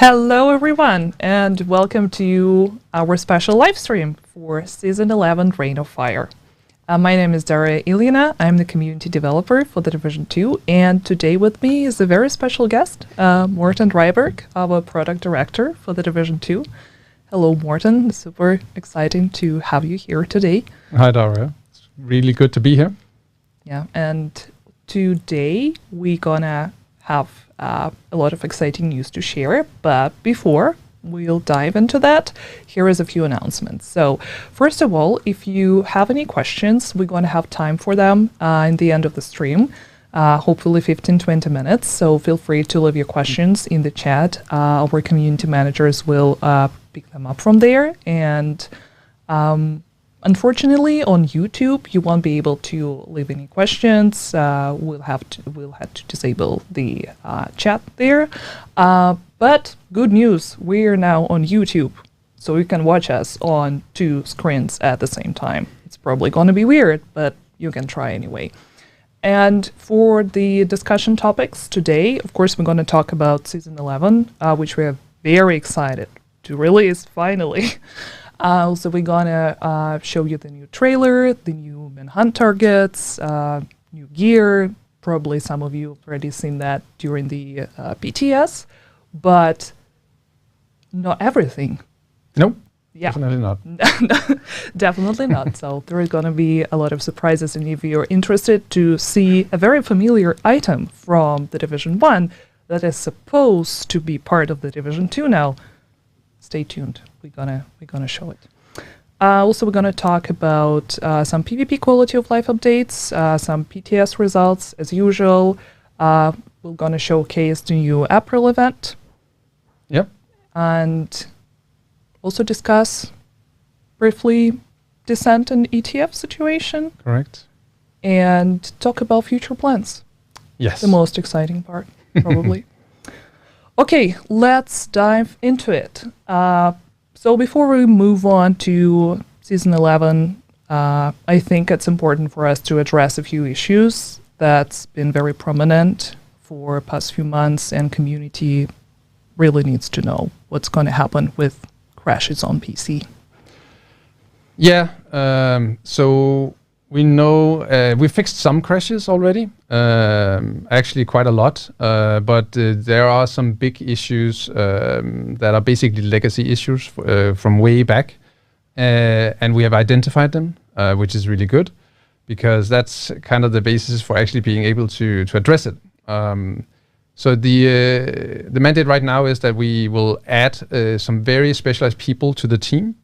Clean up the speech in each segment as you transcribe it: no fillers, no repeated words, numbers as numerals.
Hello everyone, and welcome to our special live stream for Season 11 Reign of Fire. My name is Daria Ilyina. I'm the community developer for the Division 2, and today with me is a very special guest, Morten Dreiberg, our product director for the Division 2. Hello, Morten. It's super exciting to have you here today. Hi, Daria. It's really good to be here. Yeah, and today we're gonna have a lot of exciting news to share. But before we'll dive into that, here is a few announcements. So first of all, if you have any questions, we're going to have time for them in the end of the stream, hopefully 15-20 minutes. So feel free to leave your questions in the chat. Our community managers will pick them up from there. And unfortunately, on YouTube, you won't be able to leave any questions. We'll have to disable the chat there. But good news, we're now on YouTube, so you can watch us on two screens at the same time. It's probably going to be weird, but you can try anyway. And for the discussion topics today, of course, we're going to talk about Season 11, which we are very excited to release finally. Also, we're going to show you the new trailer, the new Manhunt targets, new gear. Probably some of you have already seen that during the PTS. But not everything. Nope. Yeah. Definitely not. Definitely not. So there is going to be a lot of surprises. And if you're interested to see a very familiar item from the Division 1 that is supposed to be part of the Division 2 now, stay tuned. We're gonna show it. Also, we're going to talk about some PvP quality of life updates, some PTS results as usual. We're going to showcase the new April event. Yep. And also discuss briefly Descent and ETF situation. Correct. And talk about future plans. Yes. The most exciting part, probably. Okay, let's dive into it. So before we move on to Season 11, I think it's important for us to address a few issues that's been very prominent for past few months, and community really needs to know what's going to happen with crashes on PC. Yeah, so we know we fixed some crashes already, actually quite a lot, but there are some big issues that are basically legacy issues from way back, and we have identified them, which is really good, because that's kind of the basis for actually being able to address it. So the mandate right now is that we will add some very specialized people to the team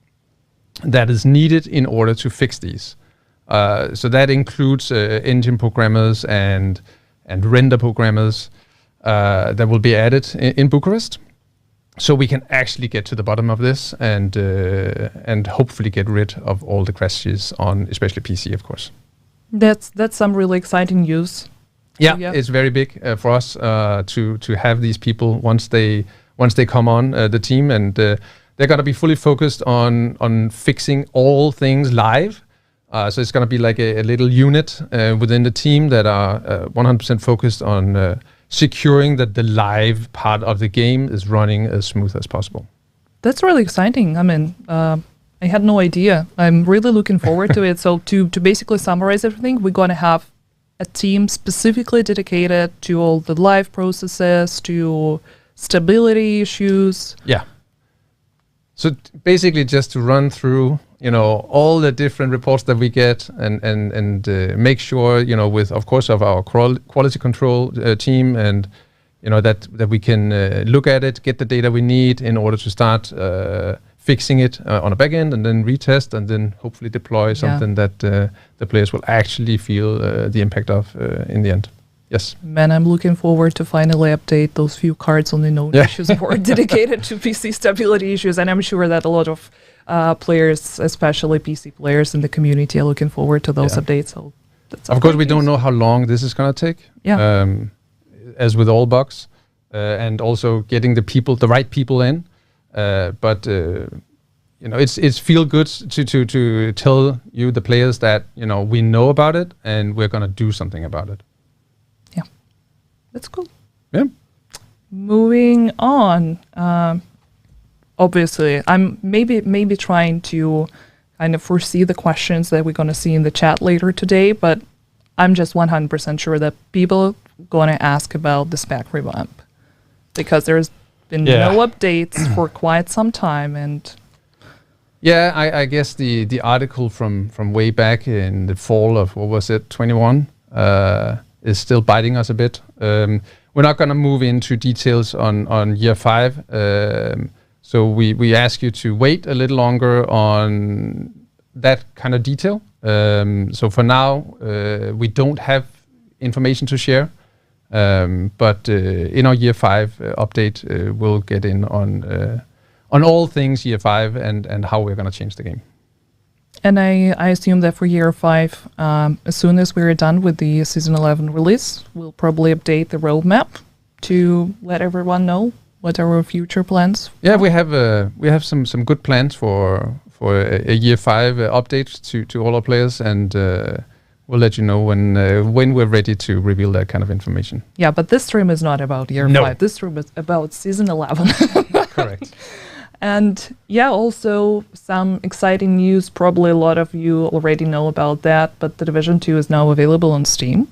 that is needed in order to fix these. So that includes engine programmers and render programmers that will be added in Bucharest, so we can actually get to the bottom of this and hopefully get rid of all the crashes on especially PC, of course. That's some really exciting news. Yeah, it's very big for us to have these people once they come on the team, and they're gonna be fully focused on fixing all things live. So it's gonna be like a little unit within the team that are 100% focused on securing that the live part of the game is running as smooth as possible. That's really exciting. I mean, I had no idea. I'm really looking forward to it. So to basically summarize everything, we're gonna have a team specifically dedicated to all the live processes, to stability issues. Yeah. So basically just to run through, all the different reports that we get and make sure, with, of course, of our quality control team, and, that we can look at it, get the data we need in order to start fixing it on a back end, and then retest, and then hopefully deploy something that the players will actually feel the impact of in the end. Yes. Man, I'm looking forward to finally update those few cards on the known issues board dedicated to PC stability issues. And I'm sure that a lot of players, especially PC players in the community, are looking forward to those updates. So that's of course, we don't know how long this is going to take. Yeah. As with all bugs, and also getting the right people in. But it's feel good to tell you, the players, that we know about it and we're going to do something about it. Yeah, that's cool. Yeah. Moving on. Obviously, I'm maybe trying to kind of foresee the questions that we're going to see in the chat later today, but I'm just 100% sure that people are going to ask about the spec revamp, because there's been no updates for quite some time, and Yeah, I guess the article from way back in the fall of, what was it, 21, is still biting us a bit. We're not going to move into details on year 5. So we ask you to wait a little longer on that kind of detail. So for now, we don't have information to share. But in our year 5 update, we'll get in on all things year 5 and how we're going to change the game. And I assume that for year 5, as soon as we're done with the season 11 release, we'll probably update the roadmap to let everyone know what are our future plans. Yeah, we have some good plans for a year 5 update to all our players, and we'll let you know when we're ready to reveal that kind of information. Yeah, but this stream is not about year 5. This stream is about season 11. Correct. And yeah, also some exciting news. Probably a lot of you already know about that, but The Division 2 is now available on Steam.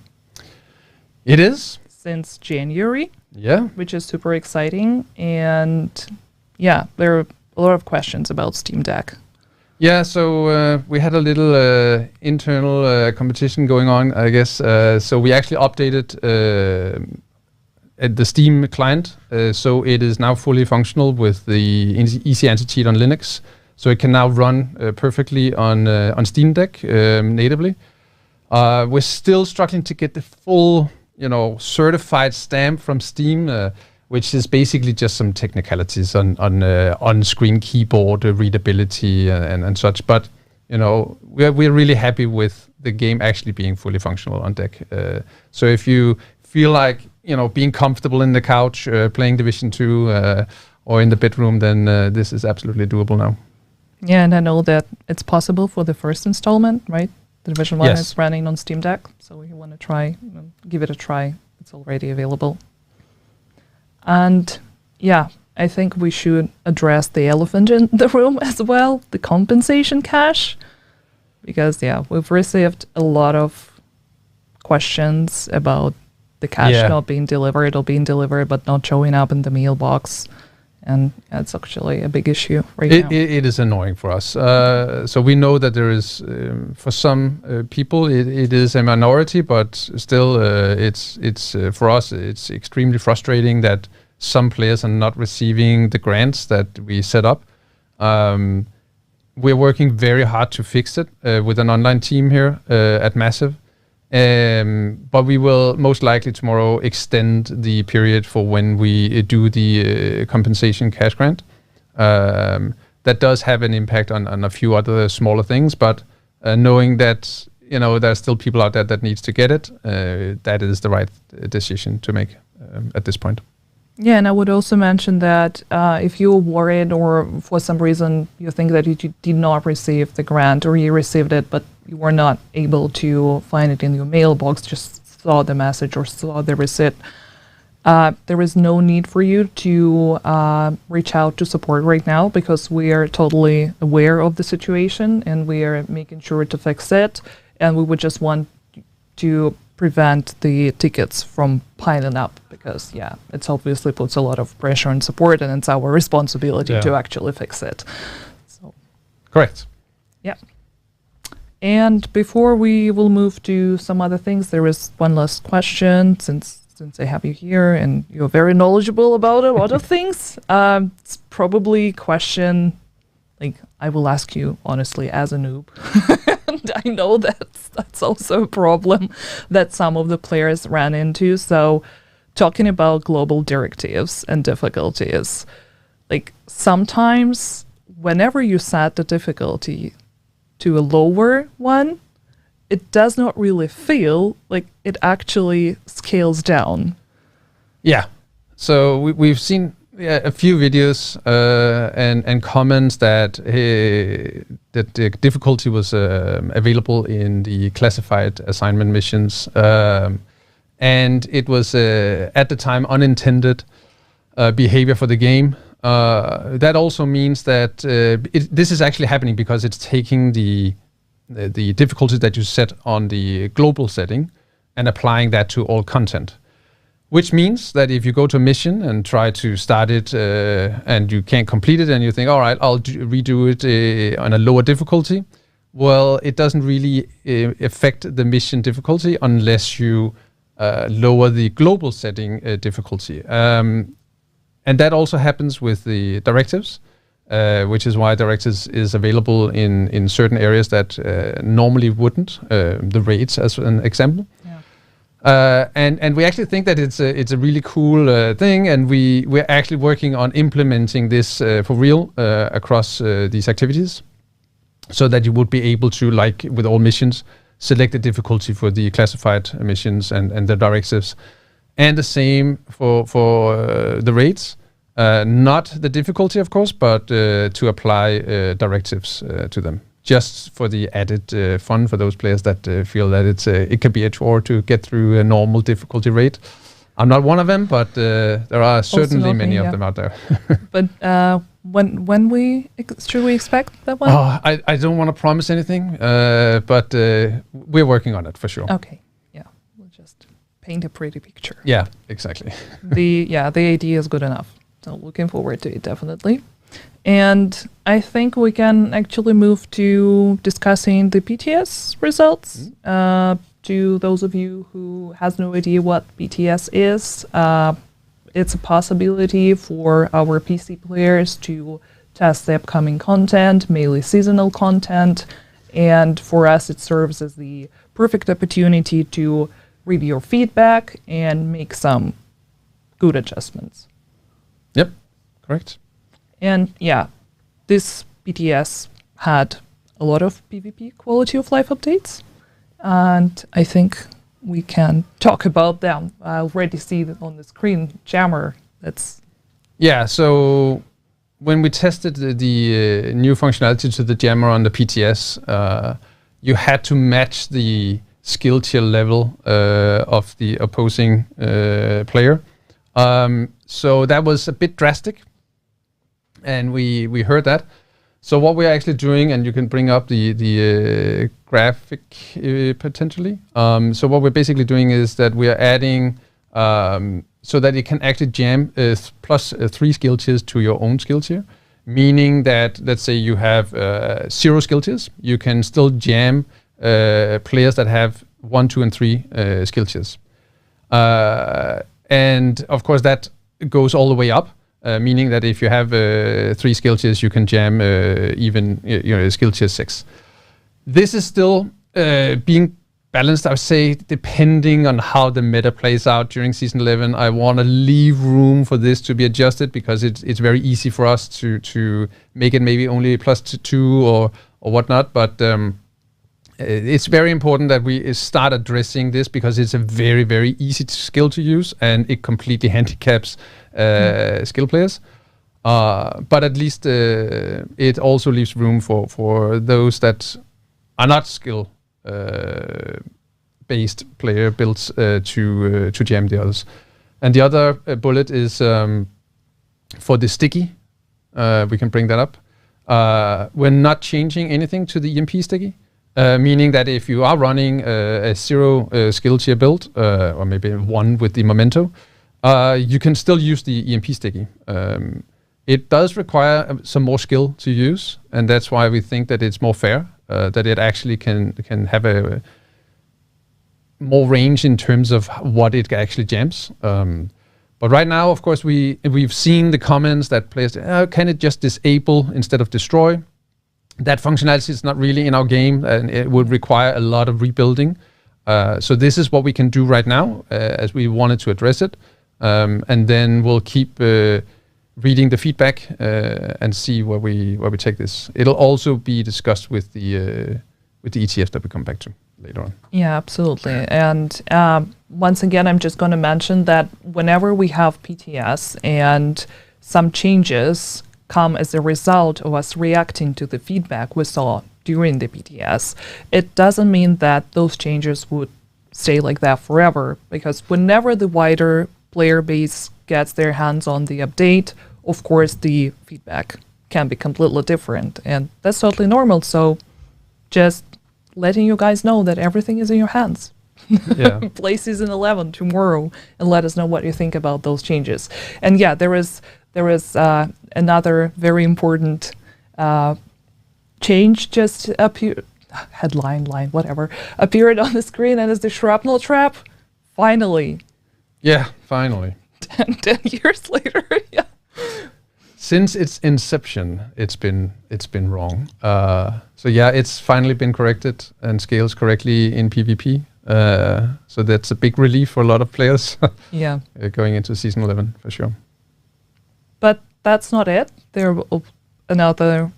It is. Since January. Yeah. Which is super exciting. And yeah, there are a lot of questions about Steam Deck. Yeah, so we had a little internal competition going on, I guess. So we actually updated the Steam client, so it is now fully functional with the easy anti-cheat on Linux. So it can now run perfectly on Steam Deck natively. We're still struggling to get the full, certified stamp from Steam, which is basically just some technicalities on screen keyboard readability and such. But we're really happy with the game actually being fully functional on deck. So if you feel like being comfortable in the couch playing Division 2 or in the bedroom, then this is absolutely doable now. Yeah, and I know that it's possible for the first installment, right? The Division 1 Yes. is running on Steam Deck, so if you want to give it a try, it's already available. And yeah, I think we should address the elephant in the room as well, the compensation cache. Because yeah, we've received a lot of questions about the cache not being delivered or being delivered but not showing up in the mailbox. And it's actually a big issue right now. It is annoying for us. So we know that there is, for some people, it is a minority, but still, it's for us, it's extremely frustrating that some players are not receiving the grants that we set up. We're working very hard to fix it with an online team here at Massive. But we will most likely tomorrow extend the period for when we do the compensation cash grant. That does have an impact on a few other smaller things, but knowing that there are still people out there that needs to get it, that is the right decision to make at this point. Yeah, and I would also mention that if you're worried or for some reason you think that you did not receive the grant or you received it but you were not able to find it in your mailbox, just saw the message or saw the receipt, there is no need for you to reach out to support right now because we are totally aware of the situation and we are making sure to fix it. And we would just want to prevent the tickets from piling up because, yeah, it's obviously puts a lot of pressure on support and it's our responsibility to actually fix it. So. Correct. Yeah. And before we will move to some other things, there is one last question since I have you here and you're very knowledgeable about a lot of things. It's probably a question like I will ask you honestly as a noob. And I know that's also a problem that some of the players ran into. So talking about global directives and difficulties, like sometimes whenever you set the difficulty to a lower one, it does not really feel like it actually scales down. Yeah. So we've seen a few videos and comments that that the difficulty was available in the classified assignment missions, and it was at the time unintended behavior for the game. That also means that this is actually happening because it's taking the difficulty that you set on the global setting and applying that to all content. which means that if you go to a mission and try to start it and you can't complete it and you think, all right, I'll redo it on a lower difficulty, well, it doesn't really affect the mission difficulty unless you lower the global setting difficulty. And that also happens with the directives, which is why directives is available in certain areas that normally wouldn't, the raids as an example. And we actually think that it's a really cool thing, and we're actually working on implementing this for real across these activities, so that you would be able to, like with all missions, select the difficulty for the classified missions and the directives, and the same for the raids. Not the difficulty, of course, but to apply directives to them, just for the added fun for those players that feel that it could be a chore to get through a normal difficulty rate. I'm not one of them, but there are certainly many of them out there. But when should we expect that one? Oh, I don't want to promise anything, but we're working on it for sure. Okay, yeah, we'll just paint a pretty picture. Yeah, exactly. The idea is good enough. So looking forward to it, definitely. And I think we can actually move to discussing the BTS results. To those of you who has no idea what BTS is, it's a possibility for our PC players to test the upcoming content, mainly seasonal content. And for us, it serves as the perfect opportunity to review your feedback and make some good adjustments. Yep, correct. And yeah, this BTS had a lot of PvP quality of life updates, and I think we can talk about them. I already see that on the screen, Jammer. So when we tested the new functionality to the Jammer on the PTS, you had to match the skill tier level of the opposing player. So that was a bit drastic, and we heard that. So what we're actually doing, and you can bring up the graphic potentially. So what we're basically doing is that we are adding so that it can actually jam plus 3 skill tiers to your own skill tier, meaning that, let's say you have 0 skill tiers, you can still jam players that have 1, 2, and 3 skill tiers. And of course that goes all the way up, meaning that if you have 3 skill tiers, you can jam even skill tier 6. This is still being balanced, I would say, depending on how the meta plays out during Season 11. I want to leave room for this to be adjusted, because it's very easy for us to make it maybe only plus 2 or whatnot, but it's very important that we start addressing this, because it's a very, very easy skill to use, and it completely handicaps skill players. But at least it also leaves room for those that are not skill based player builds to jam the others. And the other bullet is for the sticky. We can bring that up. We're not changing anything to the EMP sticky. Meaning that if you are running a 0 skill tier build, or maybe 1 with the memento, you can still use the EMP sticky. It does require some more skill to use, and that's why we think that it's more fair, that it actually can have a more range in terms of what it actually jams. But right now, of course, we've seen the comments that players say, can it just disable instead of destroy? That functionality is not really in our game, and it would require a lot of rebuilding. So this is what we can do right now, as we wanted to address it. And then we'll keep reading the feedback and see where we take this. It'll also be discussed with the ETF that we come back to later on. Yeah, absolutely. And once again, I'm just going to mention that whenever we have PTS and some changes come as a result of us reacting to the feedback we saw during the PTS, it doesn't mean that those changes would stay like that forever, because whenever the wider player base gets their hands on the update, of course the feedback can be completely different, and that's totally normal. So just letting you guys know that everything is in your hands. Yeah. play season 11 tomorrow and let us know what you think about those changes. And yeah, there is another very important change just appeared on the screen, and it's the shrapnel trap. Finally. Yeah, finally. 10 years later. Yeah. Since its inception, it's been wrong. So yeah, it's finally been corrected and scales correctly in PvP. So that's a big relief for a lot of players. Yeah. Going into season 11 for sure. But that's not it. There another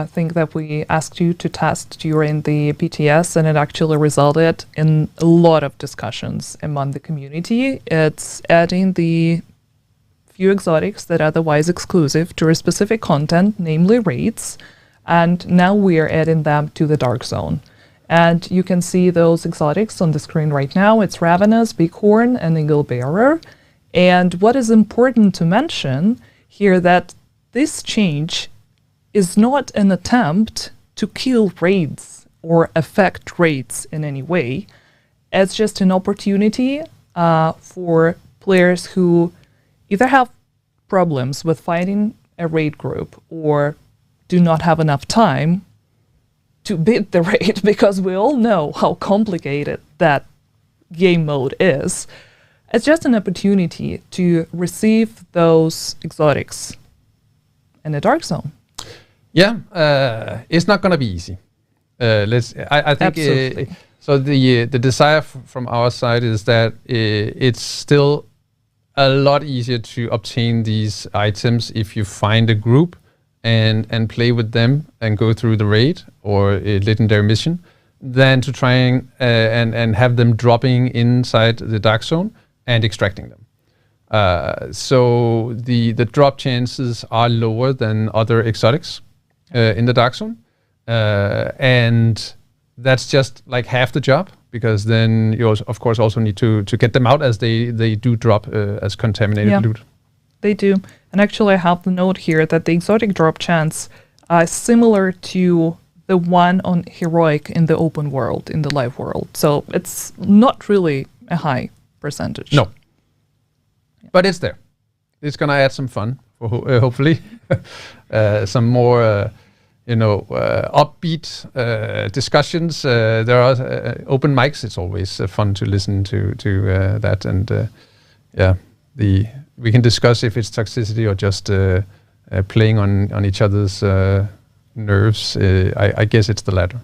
thing that we asked you to test during the PTS, and it actually resulted in a lot of discussions among the community. It's adding the few exotics that are otherwise exclusive to a specific content, namely raids, and now we are adding them to the Dark Zone. And you can see those exotics on the screen right now. It's Ravenous, Bighorn, and Eagle Bearer. And what is important to mention here that this change is not an attempt to kill raids or affect raids in any way. It's just an opportunity for players who either have problems with fighting a raid group or do not have enough time to beat the raid, because we all know how complicated that game mode is. It's just an opportunity to receive those exotics in the Dark Zone. Yeah, it's not going to be easy. I think Absolutely. so. The desire from our side is that it's still a lot easier to obtain these items if you find a group and play with them and go through the raid or a legendary mission, than to try and have them dropping inside the Dark Zone and extracting them. So the drop chances are lower than other exotics in the Dark Zone, and that's just like half the job, because then you of course also need to get them out, as they do drop as contaminated loot. They do. And actually I have the note here that the exotic drop chance is similar to the one on Heroic in the open world, in the live world. So it's not really a high percentage. No. But it's there. It's going to add some fun, hopefully. Some more, upbeat discussions. There are open mics. It's always fun to listen to that. And we can discuss if it's toxicity or just playing on each other's nerves. I guess it's the latter.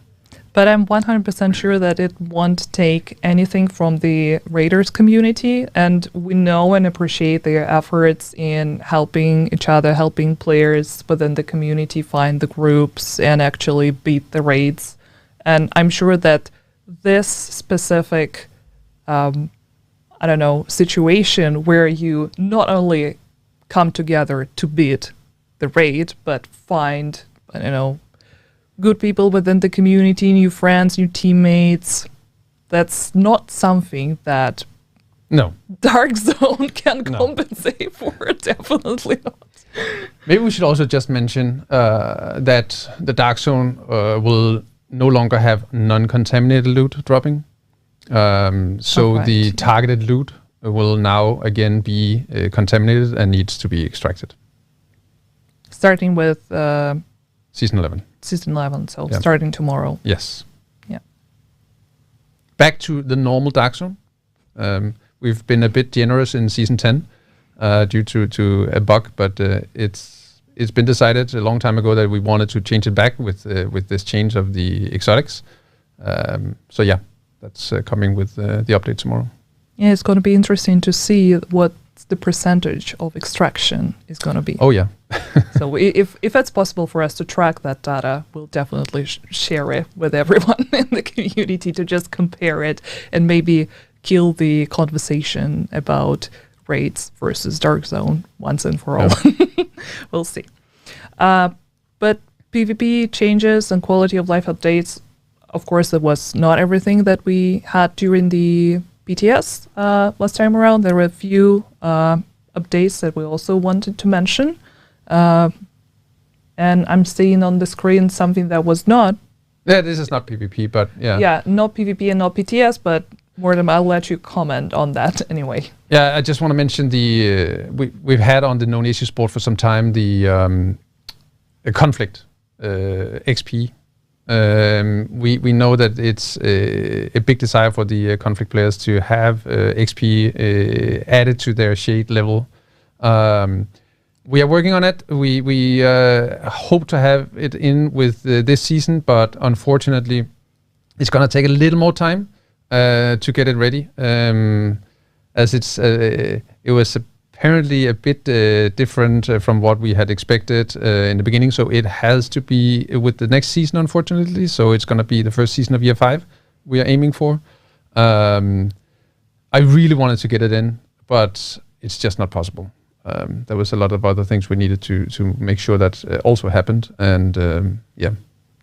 But I'm 100% sure that it won't take anything from the Raiders community, and we know and appreciate their efforts in helping each other, helping players within the community find the groups and actually beat the raids. And I'm sure that this specific, situation where you not only come together to beat the raid, but find, good people within the community, new friends, new teammates. That's not something that Dark Zone can compensate for. Definitely not. Maybe we should also just mention that the Dark Zone will no longer have non-contaminated loot dropping. The targeted loot will now again be contaminated and needs to be extracted. Starting with Season 11. Season 11, so starting tomorrow. Yes. Yeah. Back to the normal Dark Zone. We've been a bit generous in Season 10 due to a bug, but it's been decided a long time ago that we wanted to change it back with this change of the exotics. That's coming with the update tomorrow. Yeah, it's going to be interesting to see what the percentage of extraction is going to be. Oh, yeah. So if it's possible for us to track that data, we'll definitely share it with everyone in the community to just compare it and maybe kill the conversation about raids versus Dark Zone once and for all. We'll see. But PvP changes and quality of life updates, of course, it was not everything that we had during the PTS last time around. There were a few updates that we also wanted to mention. And I'm seeing on the screen something that was not. Yeah, this is not PvP, but yeah. Yeah, not PvP and not PTS, but Mortem, I'll let you comment on that anyway. Yeah, I just want to mention we've had on the Known Issues board for some time the conflict XP. We know that it's a big desire for the conflict players to have XP added to their shade level. We are working on it. We hope to have it in with this season, but unfortunately, it's going to take a little more time to get it ready, as it was apparently a bit different from what we had expected in the beginning. So it has to be with the next season, unfortunately. So it's going to be the first season of year 5 we are aiming for. I really wanted to get it in, but it's just not possible. There was a lot of other things we needed to make sure that also happened. And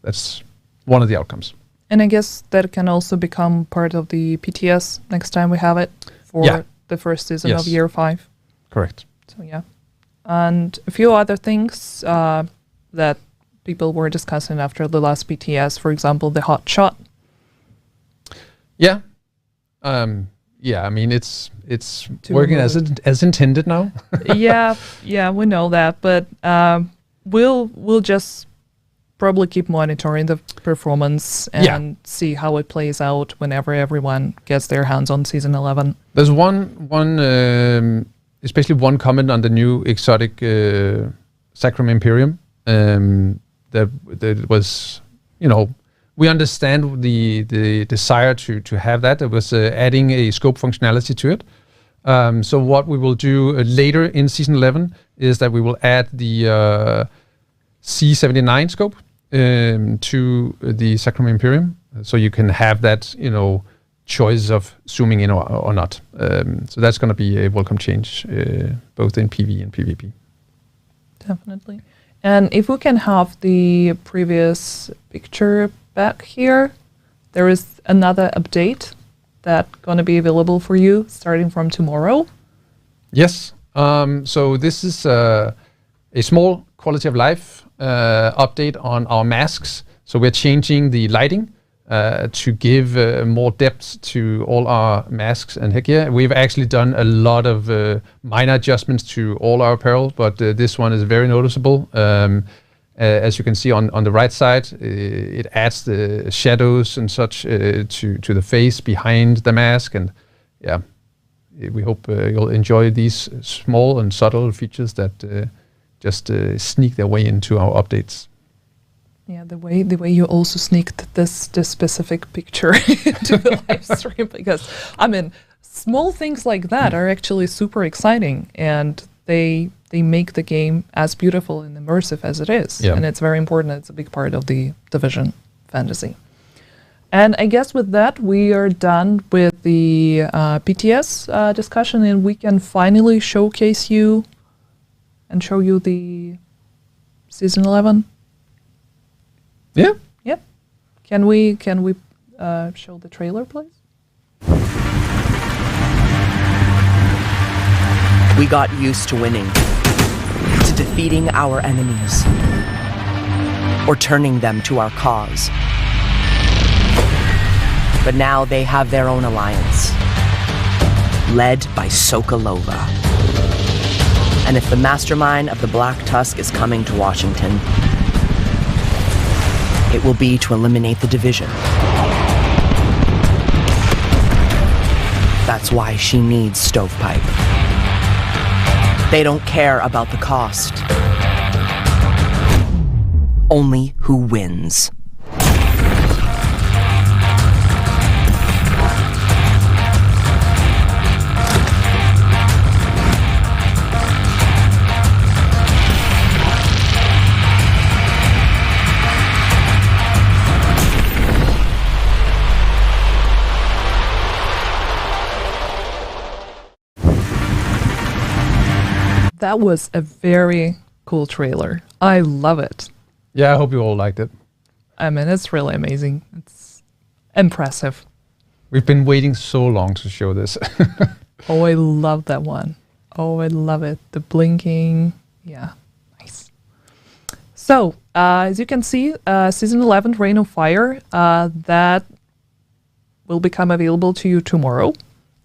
that's one of the outcomes. And I guess that can also become part of the PTS next time we have it for the first season of year 5. Correct. So yeah. And a few other things that people were discussing after the last PTS, for example, the hot shot. Yeah. I mean, it's working as intended now. yeah, we know that, but we'll just probably keep monitoring the performance and see how it plays out whenever everyone gets their hands on Season 11. There's one especially one comment on the new exotic Sacrum Imperium that was, we understand the desire to have that. It was adding a scope functionality to it. So what we will do later in Season 11 is that we will add the C79 scope to the Sacrum Imperium, so you can have that, choice of zooming in or not. So that's going to be a welcome change, both in PV and PvP. Definitely. And if we can have the previous picture back here, there is another update that's going to be available for you starting from tomorrow. Yes. So this is a small quality of life update on our masks. So we're changing the lighting to give more depth to all our masks and headgear. We've actually done a lot of minor adjustments to all our apparel, but this one is very noticeable. As you can see on the right side, it adds the shadows and such to the face behind the mask. And we hope you'll enjoy these small and subtle features that just sneak their way into our updates. Yeah, the way you also sneaked this specific picture into the live stream, because small things like that are actually super exciting, and they make the game as beautiful and immersive as it is. And it's very important. It's a big part of the Division fantasy. And I guess with that, we are done with the PTS discussion, and we can finally showcase you and show you the Season 11. Yeah. Yep. Can we show the trailer, please? We got used to winning, to defeating our enemies, or turning them to our cause. But now they have their own alliance, led by Sokolova. And if the mastermind of the Black Tusk is coming to Washington, it will be to eliminate the Division. That's why she needs Stovepipe. They don't care about the cost. Only who wins. That was a very cool trailer. I love it. Yeah, I hope you all liked it. It's really amazing. It's impressive. We've been waiting so long to show this. Oh, I love that one. Oh, I love it. The blinking. Yeah, nice. So, as you can see, Season 11, Reign of Fire, that will become available to you tomorrow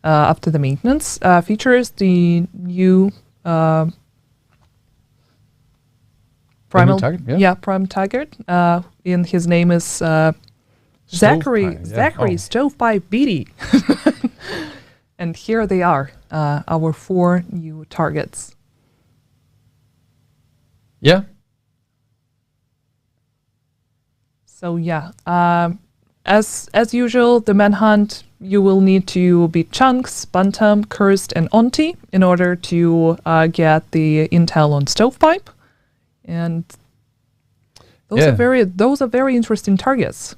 after the maintenance. Features the new primal target, prime target. And his name is Zachary Stovepipe Beatty. And here they are, our 4 new targets. Yeah. So as usual, the manhunt, you will need to beat Chunks, Bantam, Cursed, and Onti in order to get the intel on Stovepipe. And those are very interesting targets.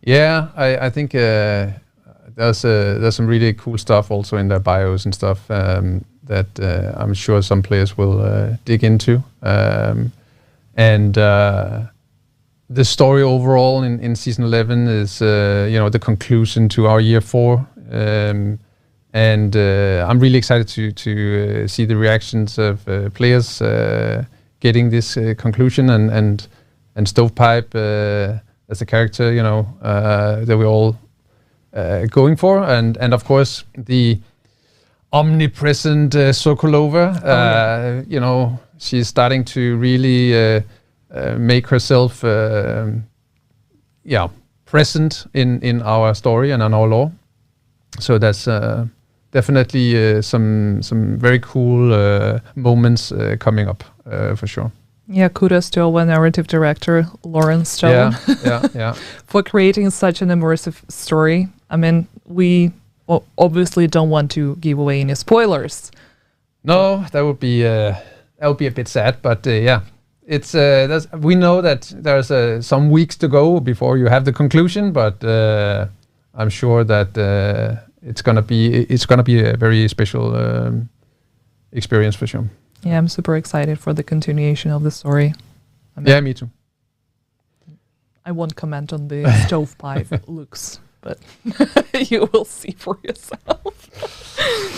Yeah, I think there's some really cool stuff also in their bios and stuff that I'm sure some players will dig into. And the story overall in season 11 is the conclusion to our year 4. And I'm really excited to see the reactions of players getting this conclusion and Stovepipe as a character, that we're all going for, and of course the omnipresent Sokolova. She's starting to really make herself present in our story and in our lore. So that's definitely some very cool moments coming up for sure. Yeah, kudos to our narrative director, Lauren Stone, for creating such an immersive story. I mean, we obviously don't want to give away any spoilers. No, that would be a bit sad, but it's we know that there's some weeks to go before you have the conclusion, but I'm sure that it's gonna be a very special experience for sure. Yeah, I'm super excited for the continuation of the story. Me too. I won't comment on the Stovepipe looks, but you will see for yourself.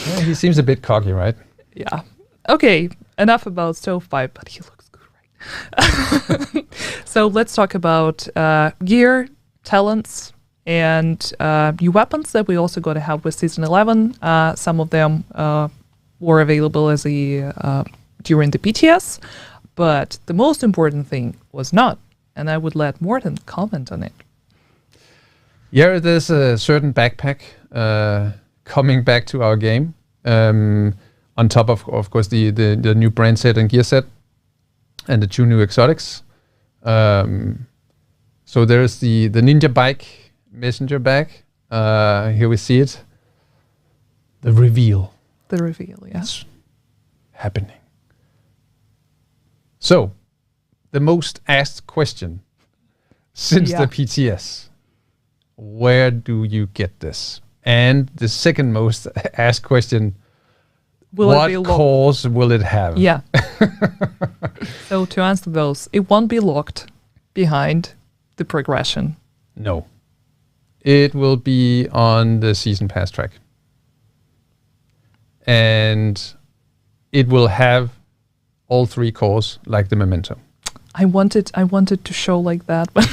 Yeah, he seems a bit cocky, right? Yeah. Okay, enough about Stovepipe, but he looks good, right? So let's talk about gear, talents, and new weapons that we also got to have with Season 11. Some of them were available as during the PTS, but the most important thing was not, and I would let Morten comment on it. Yeah, there's a certain backpack coming back to our game, on top of course the new brand set and gear set, and the 2 new exotics. So there's the Ninja Bike messenger bag. Here we see it. The reveal. The reveal, yeah. It's happening. So, the most asked question since the PTS, where do you get this? And the second most asked question, what cores will it have? Yeah. So to answer those, it won't be locked behind the progression. No. It will be on the season pass track. And it will have all 3 cores like the Memento. I wanted to show like that, but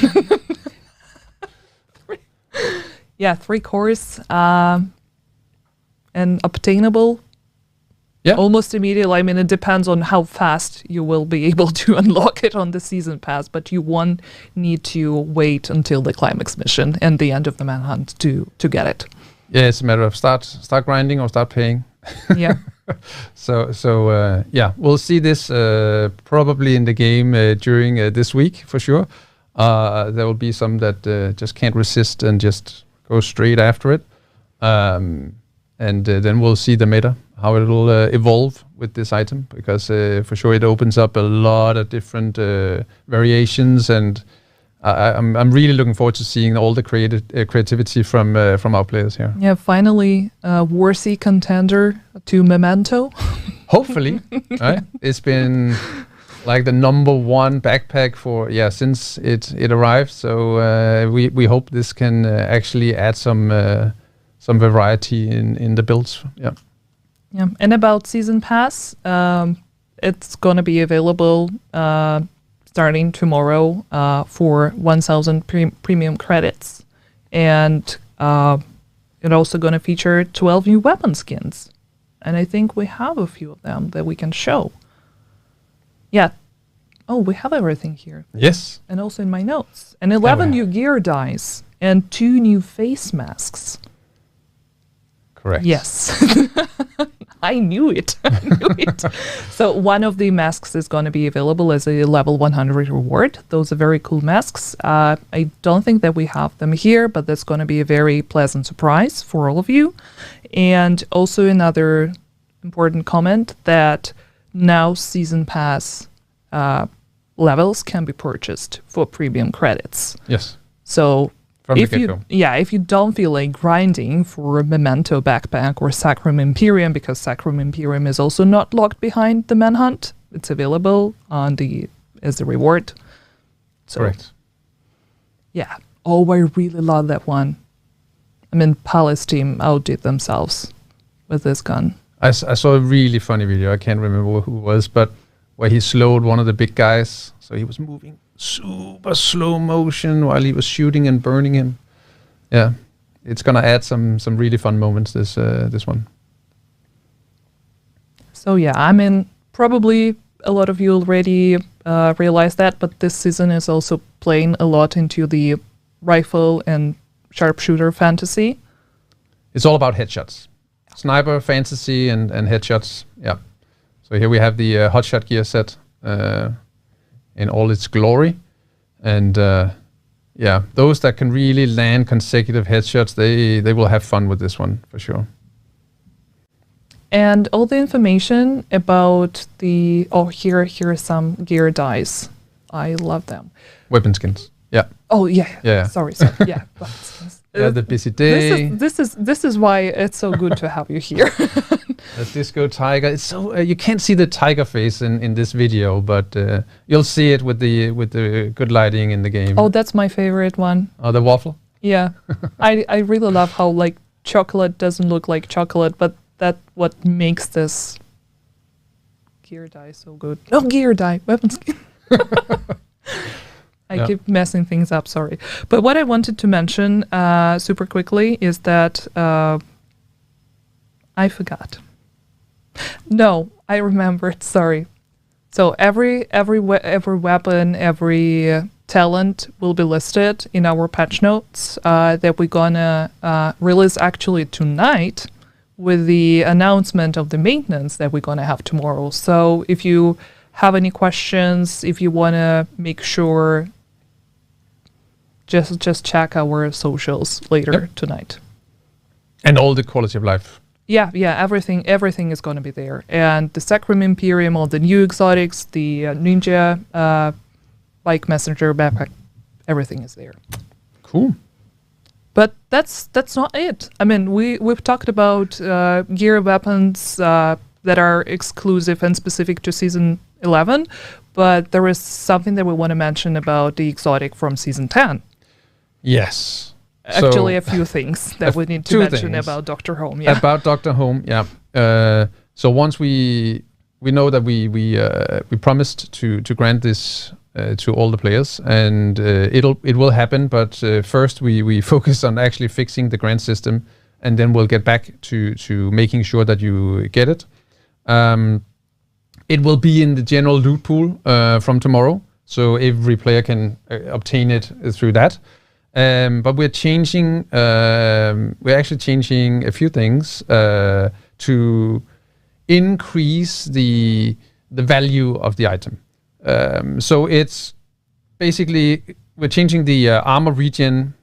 3 cores and obtainable almost immediately. I mean, it depends on how fast you will be able to unlock it on the season pass, but you won't need to wait until the climax mission and the end of the manhunt to get it. Yeah, it's a matter of start grinding or start paying. Yeah. So we'll see this probably in the game during this week for sure. There will be some that just can't resist and just go straight after it. And then we'll see the meta, how it will evolve with this item, because for sure it opens up a lot of different variations, and I'm really looking forward to seeing all the creativity from our players here. Yeah, finally, worthy contender to Memento. Hopefully, right? It's been like the #1 backpack for since it arrived. So we hope this can actually add some variety in the builds. Yeah. Yeah, and about Season Pass, it's gonna be available starting tomorrow for 1,000 premium credits, and It's also going to feature 12 new weapon skins. And I think we have a few of them that we can show. Yeah. Oh, we have everything here. Yes. And also in my notes. And 11 new gear dice and 2 new face masks. Correct. Yes. I knew it. I knew it. So one of the masks is going to be available as a level 100 reward. Those are very cool masks. I don't think that we have them here, but that's going to be a very pleasant surprise for all of you. And also another important comment that now Season Pass levels can be purchased for premium credits. Yes. So if you don't feel like grinding for a Memento backpack or Sacrum Imperium, because Sacrum Imperium is also not locked behind the Manhunt, it's available as a reward. So, correct. Yeah. Oh, I really love that one. I mean, Palace team outdid themselves with this gun. I saw a really funny video. I can't remember who it was, but where he slowed one of the big guys, so he was moving super slow motion while he was shooting and burning him. Yeah, it's gonna add some really fun moments. This one. So yeah, I mean, probably a lot of you already realize that, but this season is also playing a lot into the rifle and sharpshooter fantasy. It's all about headshots, sniper fantasy and headshots. Yeah. So here we have the hotshot gear set. In all its glory, and those that can really land consecutive headshots, they will have fun with this one for sure. And all the information about here are some gear dice. I love them. Weapon skins. Yeah. Oh yeah. Yeah. Sorry. Yeah. Weapon skins. The busy day. This is why it's so good to have you here. The disco tiger. It's so you can't see the tiger face in this video, but you'll see it with the good lighting in the game. Oh, that's my favorite one. Oh, the waffle. Yeah, I really love how like chocolate doesn't look like chocolate, but that's what makes this gear die so good. No, gear die, weapon skin. I keep messing things up, sorry. But what I wanted to mention super quickly is that I forgot. No, I remembered, sorry. So every weapon, every talent will be listed in our patch notes that we're gonna release actually tonight with the announcement of the maintenance that we're gonna have tomorrow. So if you have any questions, if you wanna make sure, just check our socials later tonight. And all the quality of life. Yeah, everything is going to be there. And the Sacrum Imperium, all the new exotics, the Ninja Bike Messenger backpack, everything is there. Cool. But that's not it. I mean, we've talked about gear weapons that are exclusive and specific to Season 11, but there is something that we want to mention about the exotic from Season 10. Yes. Actually, a few things that we need to mention about Dr. Home. Yeah. About Dr. Home, yeah. So once we know that we promised to grant this to all the players, and it will happen. But first we focus on actually fixing the grant system, and then we'll get back to making sure that you get it. It will be in the general loot pool from tomorrow, so every player can obtain it through that. But we're changing. We're actually changing a few things to increase the value of the item. So it's basically we're changing the armor regen.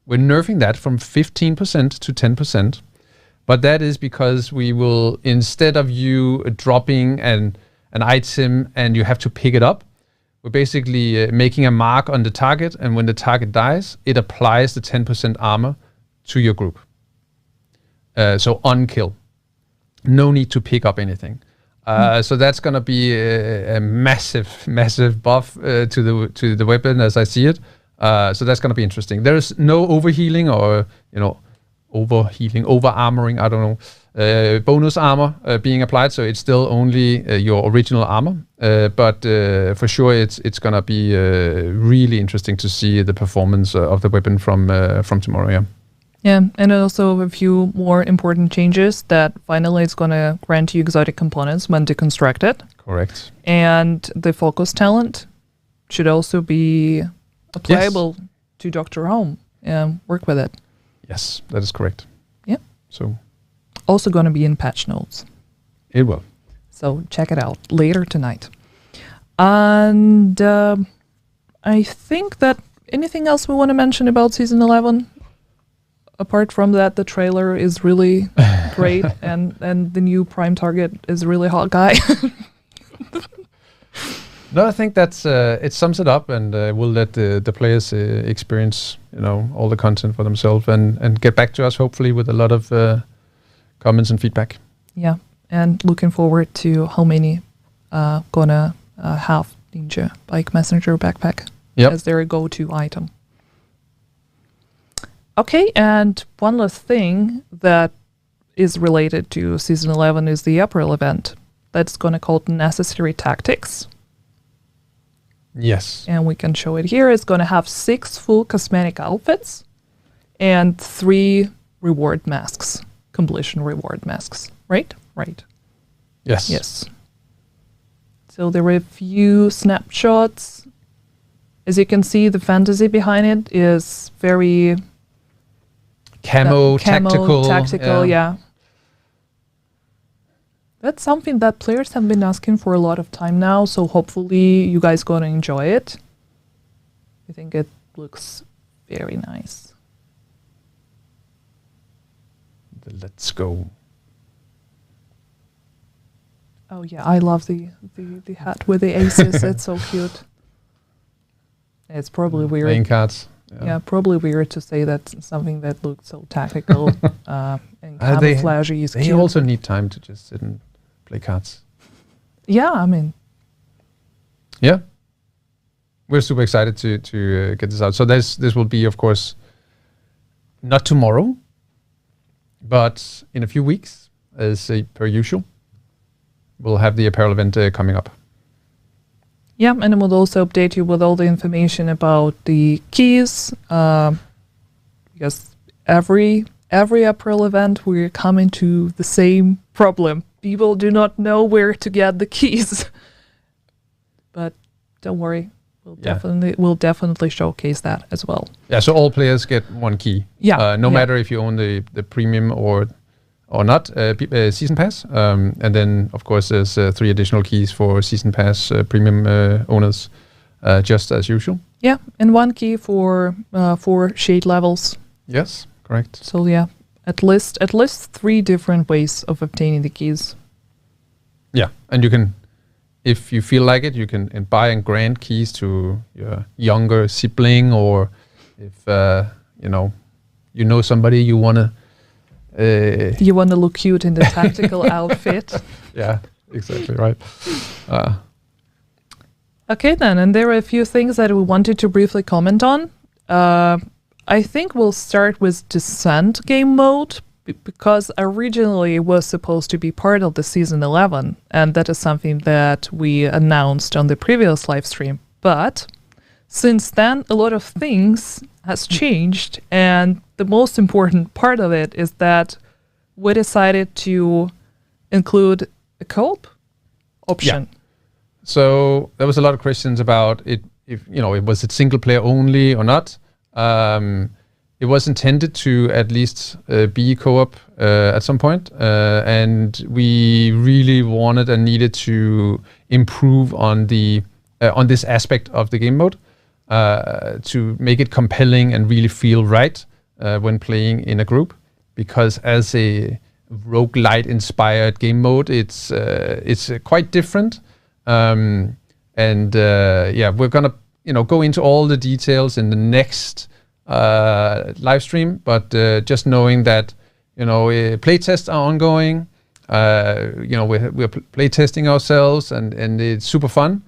We're nerfing that from 15% to 10%. But that is because we will, instead of you dropping an item and you have to pick it up, we're basically making a mark on the target, and when the target dies, it applies the 10% armor to your group. So on kill. No need to pick up anything. So that's going to be a massive buff to the weapon as I see it. So that's going to be interesting. There is no overhealing or over-armoring, I don't know. Bonus armor being applied, so it's still only your original armor. But for sure, it's gonna be really interesting to see the performance of the weapon from tomorrow. Yeah. Yeah, and also a few more important changes that finally it's going to grant you exotic components when deconstructed. Correct. And the focus talent should also be applicable to Dr. Home and work with it. Yes, that is correct. Yeah. So also going to be in patch notes. it will. So check it out later tonight. And I think that anything else we want to mention about Season 11? Apart from that, the trailer is really great and the new Prime Target is a really hot guy. No, I think that's it sums it up, and we'll let the players experience, all the content for themselves, and get back to us hopefully with a lot of comments and feedback. Yeah, and looking forward to how many gonna have Ninja Bike Messenger backpack as their go-to item. Okay, and one last thing that is related to Season 11 is the April event. That's going to call Necessary Tactics. Yes. And we can show it here. It's going to have 6 full cosmetic outfits and 3 reward masks, completion reward masks. Right? Right. Yes. Yes. So there were a few snapshots. As you can see, the fantasy behind it is very... Camo, tactical, yeah. That's something that players have been asking for a lot of time now, so hopefully you guys gonna enjoy it. I think it looks very nice. Let's go. Oh yeah, I love the hat with the aces. It's so cute. It's probably weird. Playing cards. Yeah, probably weird to say that something that looks so tactical and camouflagey is cute. They also need time to just sit and play cards. Yeah, I mean. Yeah. We're super excited to get this out. So this will be, of course, not tomorrow, but in a few weeks, as per usual. We'll have the apparel event coming up. Yeah, and we'll also update you with all the information about the keys. Because every April event, we're coming to the same problem. People do not know where to get the keys. But don't worry, we'll definitely showcase that as well. Yeah, so all players get one key. Yeah, no matter if you own the premium or not, Season Pass. And then, of course, there's 3 additional keys for Season Pass premium owners, just as usual. Yeah, and 1 key for 4 shade levels. Yes, correct. So yeah, at least 3 different ways of obtaining the keys. Yeah, and you can, if you feel like it, you can buy and grant keys to your younger sibling, or if you know somebody you want to. You want to look cute in the tactical outfit. Yeah, exactly right. Okay then, and there are a few things that we wanted to briefly comment on. I think we'll start with Descent game mode, because originally it was supposed to be part of the Season 11, and that is something that we announced on the previous live stream. But since then, a lot of things has changed, and the most important part of it is that we decided to include a co-op option. Yeah. So there was a lot of questions about it, if it was it single player only or not. It was intended to at least be co-op at some point, and we really wanted and needed to improve on the on this aspect of the game mode to make it compelling and really feel right when playing in a group. Because as a roguelite inspired game mode, it's quite different. We're gonna go into all the details in the next live stream, but just knowing that playtests are ongoing. We're playtesting ourselves, and it's super fun.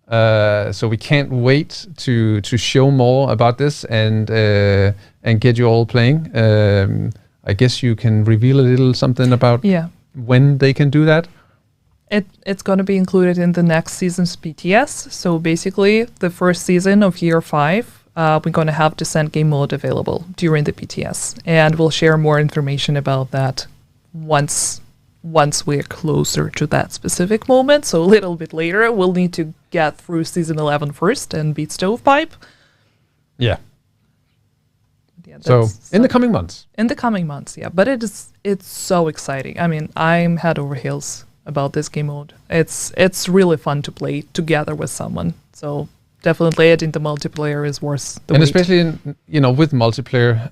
So we can't wait to show more about this and get you all playing. I guess you can reveal a little something about when they can do that. It's going to be included in the next season's BTS. So basically, the first season of Year 5 we're going to have Descent game mode available during the PTS, and we'll share more information about that once we're closer to that specific moment. So a little bit later, we'll need to get through Season 11 first and beat Stovepipe. Yeah. Yeah, So in the coming months. In the coming months, yeah. But it's so exciting. I mean, I'm head over heels about this game mode. It's really fun to play together with someone. So definitely adding the multiplayer is worth the and wait. especially with multiplayer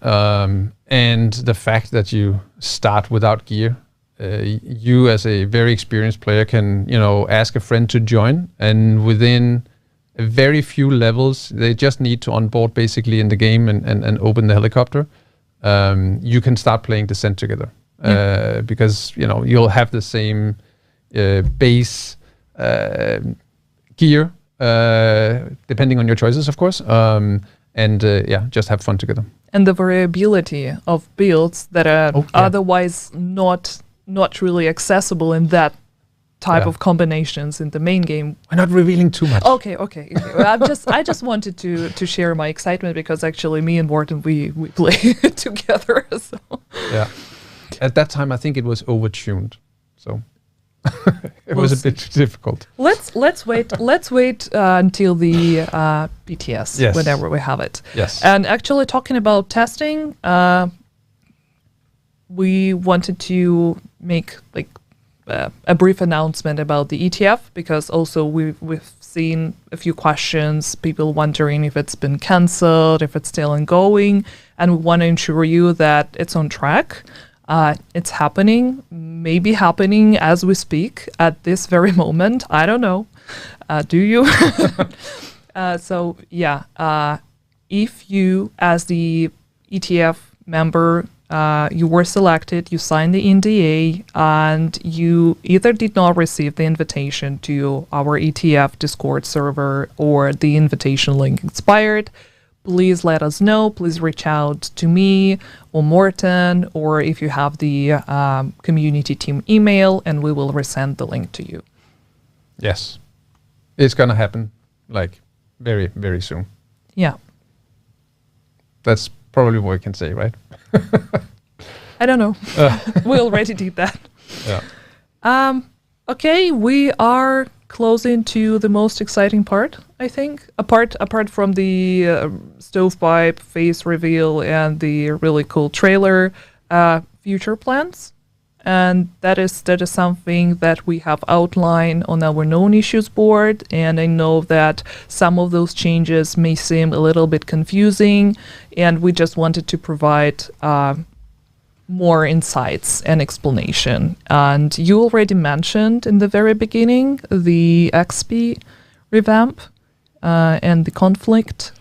and the fact that you start without gear. You as a very experienced player can ask a friend to join, and within a very few levels, they just need to onboard basically in the game and open the helicopter. You can start playing Descent together because you'll have the same base gear, depending on your choices, of course, and just have fun together. And the variability of builds that are otherwise not really accessible in that type of combinations in the main game. We're not revealing too much. Okay. Well, I just wanted to share my excitement because actually me and Morten we play together. So. Yeah. At that time, I think it was overtuned, so it was a bit difficult. Let's wait until the BTS whenever we have it. Yes. And actually talking about testing, we wanted to make a brief announcement about the ETF because also we've seen a few questions, people wondering if it's been cancelled, if it's still ongoing, and we want to ensure you that it's on track. It's happening, maybe happening as we speak at this very moment. I don't know. Do you? If you, as the ETF member, you were selected, you signed the NDA, and you either did not receive the invitation to our ETF Discord server or the invitation link expired, please let us know. Please reach out to me or Morten, or if you have the community team email, and we will resend the link to you. Yes. It's going to happen very, very soon. Yeah. That's probably what we can say, right? I don't know. We already did that. Yeah. Okay, we are closing to the most exciting part, I think. Apart from the stovepipe face reveal and the really cool trailer, future plans. And that is something that we have outlined on our known issues board. And I know that some of those changes may seem a little bit confusing, and we just wanted to provide more insights and explanation. And you already mentioned in the very beginning the XP revamp and the conflict.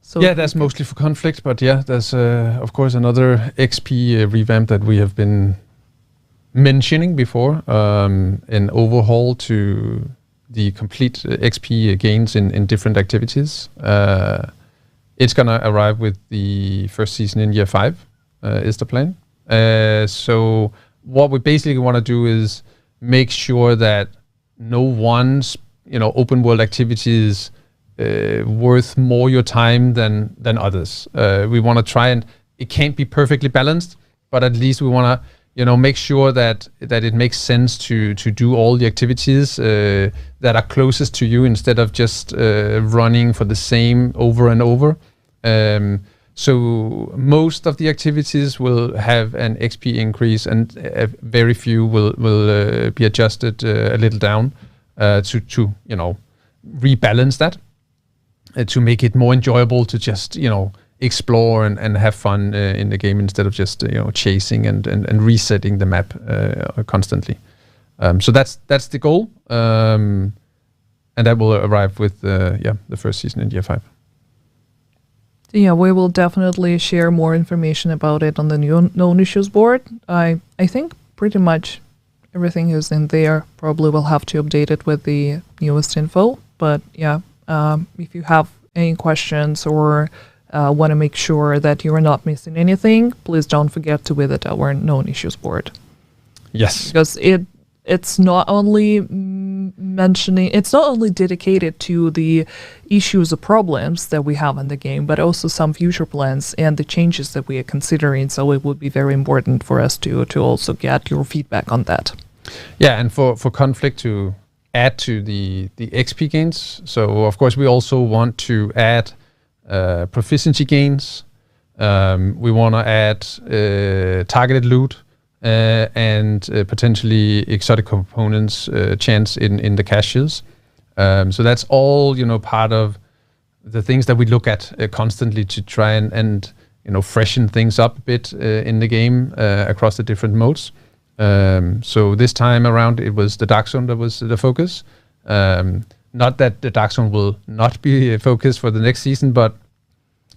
So yeah, that's mostly for conflict, but yeah, there's of course another XP revamp that we have been mentioning before, an overhaul to the complete XP gains in different activities. It's gonna arrive with the first season in year 5, is the plan. So what we basically want to do is make sure that no one's open world activities worth more your time than others. We want to try, and it can't be perfectly balanced, but at least we want to make sure that it makes sense to do all the activities that are closest to you instead of just running for the same over and over. So most of the activities will have an XP increase, and very few will be adjusted a little down to rebalance that, to make it more enjoyable to just explore and have fun in the game instead of just chasing and resetting the map constantly. So that's the goal, and that will arrive with the first season in year 5. Yeah, we will definitely share more information about it on the known issues board. I think pretty much everything is in there. Probably we'll have to update it with the newest info. But yeah, if you have any questions or want to make sure that you are not missing anything, please don't forget to visit our known issues board. Yes. Because it's not only mentioning it's not only dedicated to the issues or problems that we have in the game, but also some future plans and the changes that we are considering. So it would be very important for us to also get your feedback on that. Yeah, and for Conflict to add to the XP gains. So of course we also want to add proficiency gains. We want to add targeted loot. And potentially exotic components chance in the caches. So that's all, part of the things that we look at constantly to try and freshen things up a bit in the game across the different modes. So this time around, it was the Dark Zone that was the focus. Not that the Dark Zone will not be a focus for the next season, but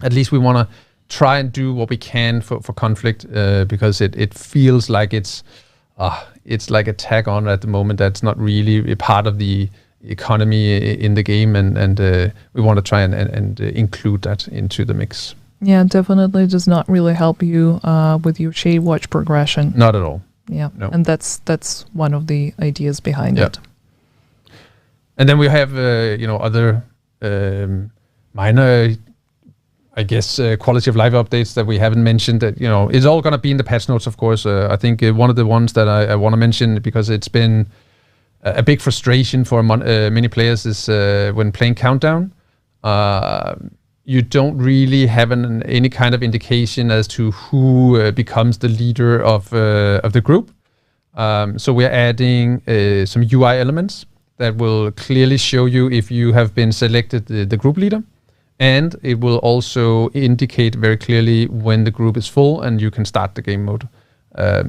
at least we want to try and do what we can for Conflict because it feels like it's like a tag on at the moment that's not really a part of the economy in the game, and we want to try and include that into the mix. Yeah, definitely does not really help you with your Shade Watch progression. Not at all. Yeah, no. And that's one of the ideas behind it. And then we have other minor, I guess, quality of life updates that we haven't mentioned. That it's all going to be in the patch notes, of course. I think one of the ones that I want to mention, because it's been a big frustration for many players, is when playing Countdown. You don't really have any kind of indication as to who becomes the leader of the group. So we're adding some UI elements that will clearly show you if you have been selected the group leader. And it will also indicate very clearly when the group is full and you can start the game mode.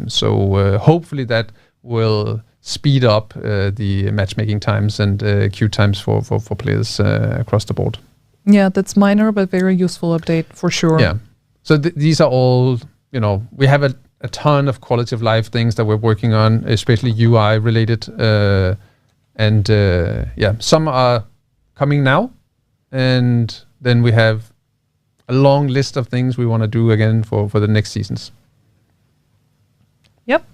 So hopefully that will speed up the matchmaking times and queue times for players across the board. Yeah, that's minor but very useful update for sure. Yeah. So these are all, we have a ton of quality of life things that we're working on, especially UI related. Some are coming now. And then we have a long list of things we want to do again for the next seasons. Yep.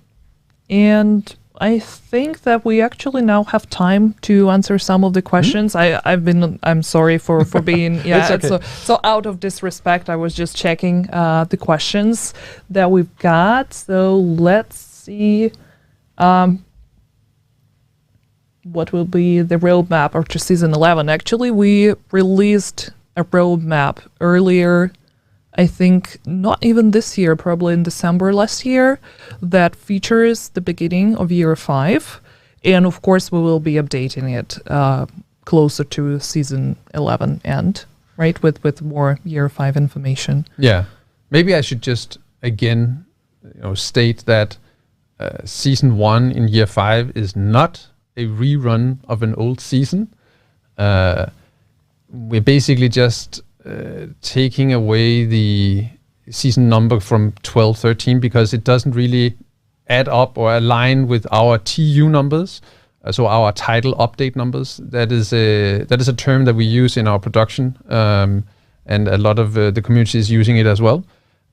And I think that we actually now have time to answer some of the questions. I'm sorry for being okay. so out of disrespect. I was just checking the questions that we've got. So let's see what will be the roadmap after season 11. Actually, we released a roadmap earlier, I think not even this year, probably in December last year, that features the beginning of year 5. And of course, we will be updating it closer to season 11 end, right? With more year 5 information. Yeah. Maybe I should just, again, state that season 1 in year 5 is not a rerun of an old season. We're basically just taking away the season number from 12-13 because it doesn't really add up or align with our TU numbers, so our title update numbers. That is a term that we use in our production, and a lot of the community is using it as well,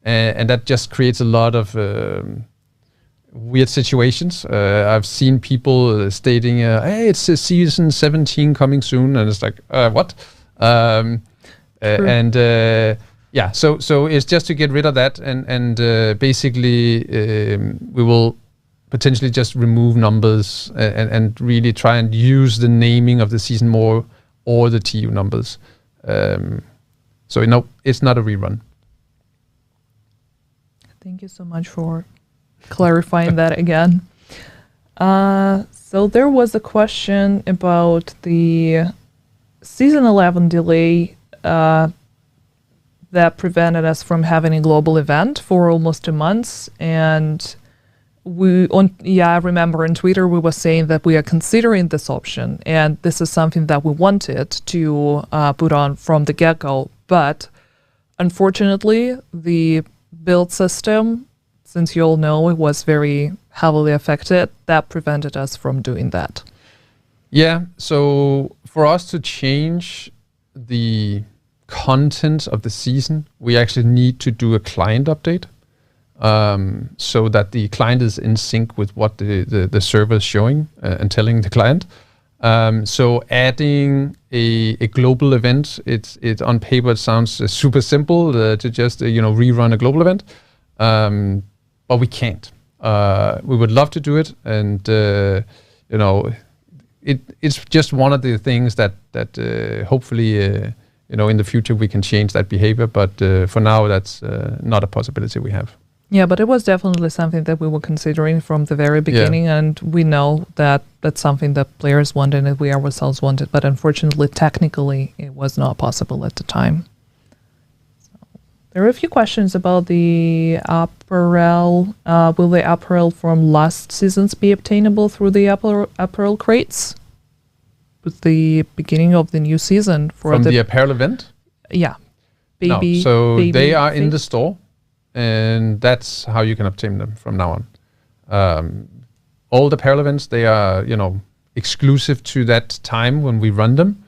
and that just creates a lot of weird situations. I've seen people stating, "Hey, it's season 17 coming soon," and it's like, what? So it's just to get rid of that, and basically we will potentially just remove numbers and really try and use the naming of the season more or the TU numbers. So no, it's not a rerun. Thank you so much for clarifying that again. So there was a question about the season 11 delay that prevented us from having a global event for almost 2 months. And I remember on Twitter we were saying that we are considering this option, and this is something that we wanted to put on from the get-go. But unfortunately, the build system, since you all know it was very heavily affected, that prevented us from doing that. Yeah, so for us to change the content of the season, we actually need to do a client update, so that the client is in sync with what the server is showing and telling the client. So adding a global event, it on paper it sounds super simple to just rerun a global event, but we can't. We would love to do it, and it's just one of the things that hopefully in the future we can change that behavior. But for now, that's not a possibility we have. Yeah, but it was definitely something that we were considering from the very beginning, and we know that that's something that players wanted and we ourselves wanted, but unfortunately, technically, it was not possible at the time. So, there are a few questions about the apparel. Will the apparel from last seasons be obtainable through the apparel crates? With the beginning of the new season from the apparel event? Yeah. No, so they are in the store. And that's how you can obtain them from now on. All the apparel events, they are, exclusive to that time when we run them.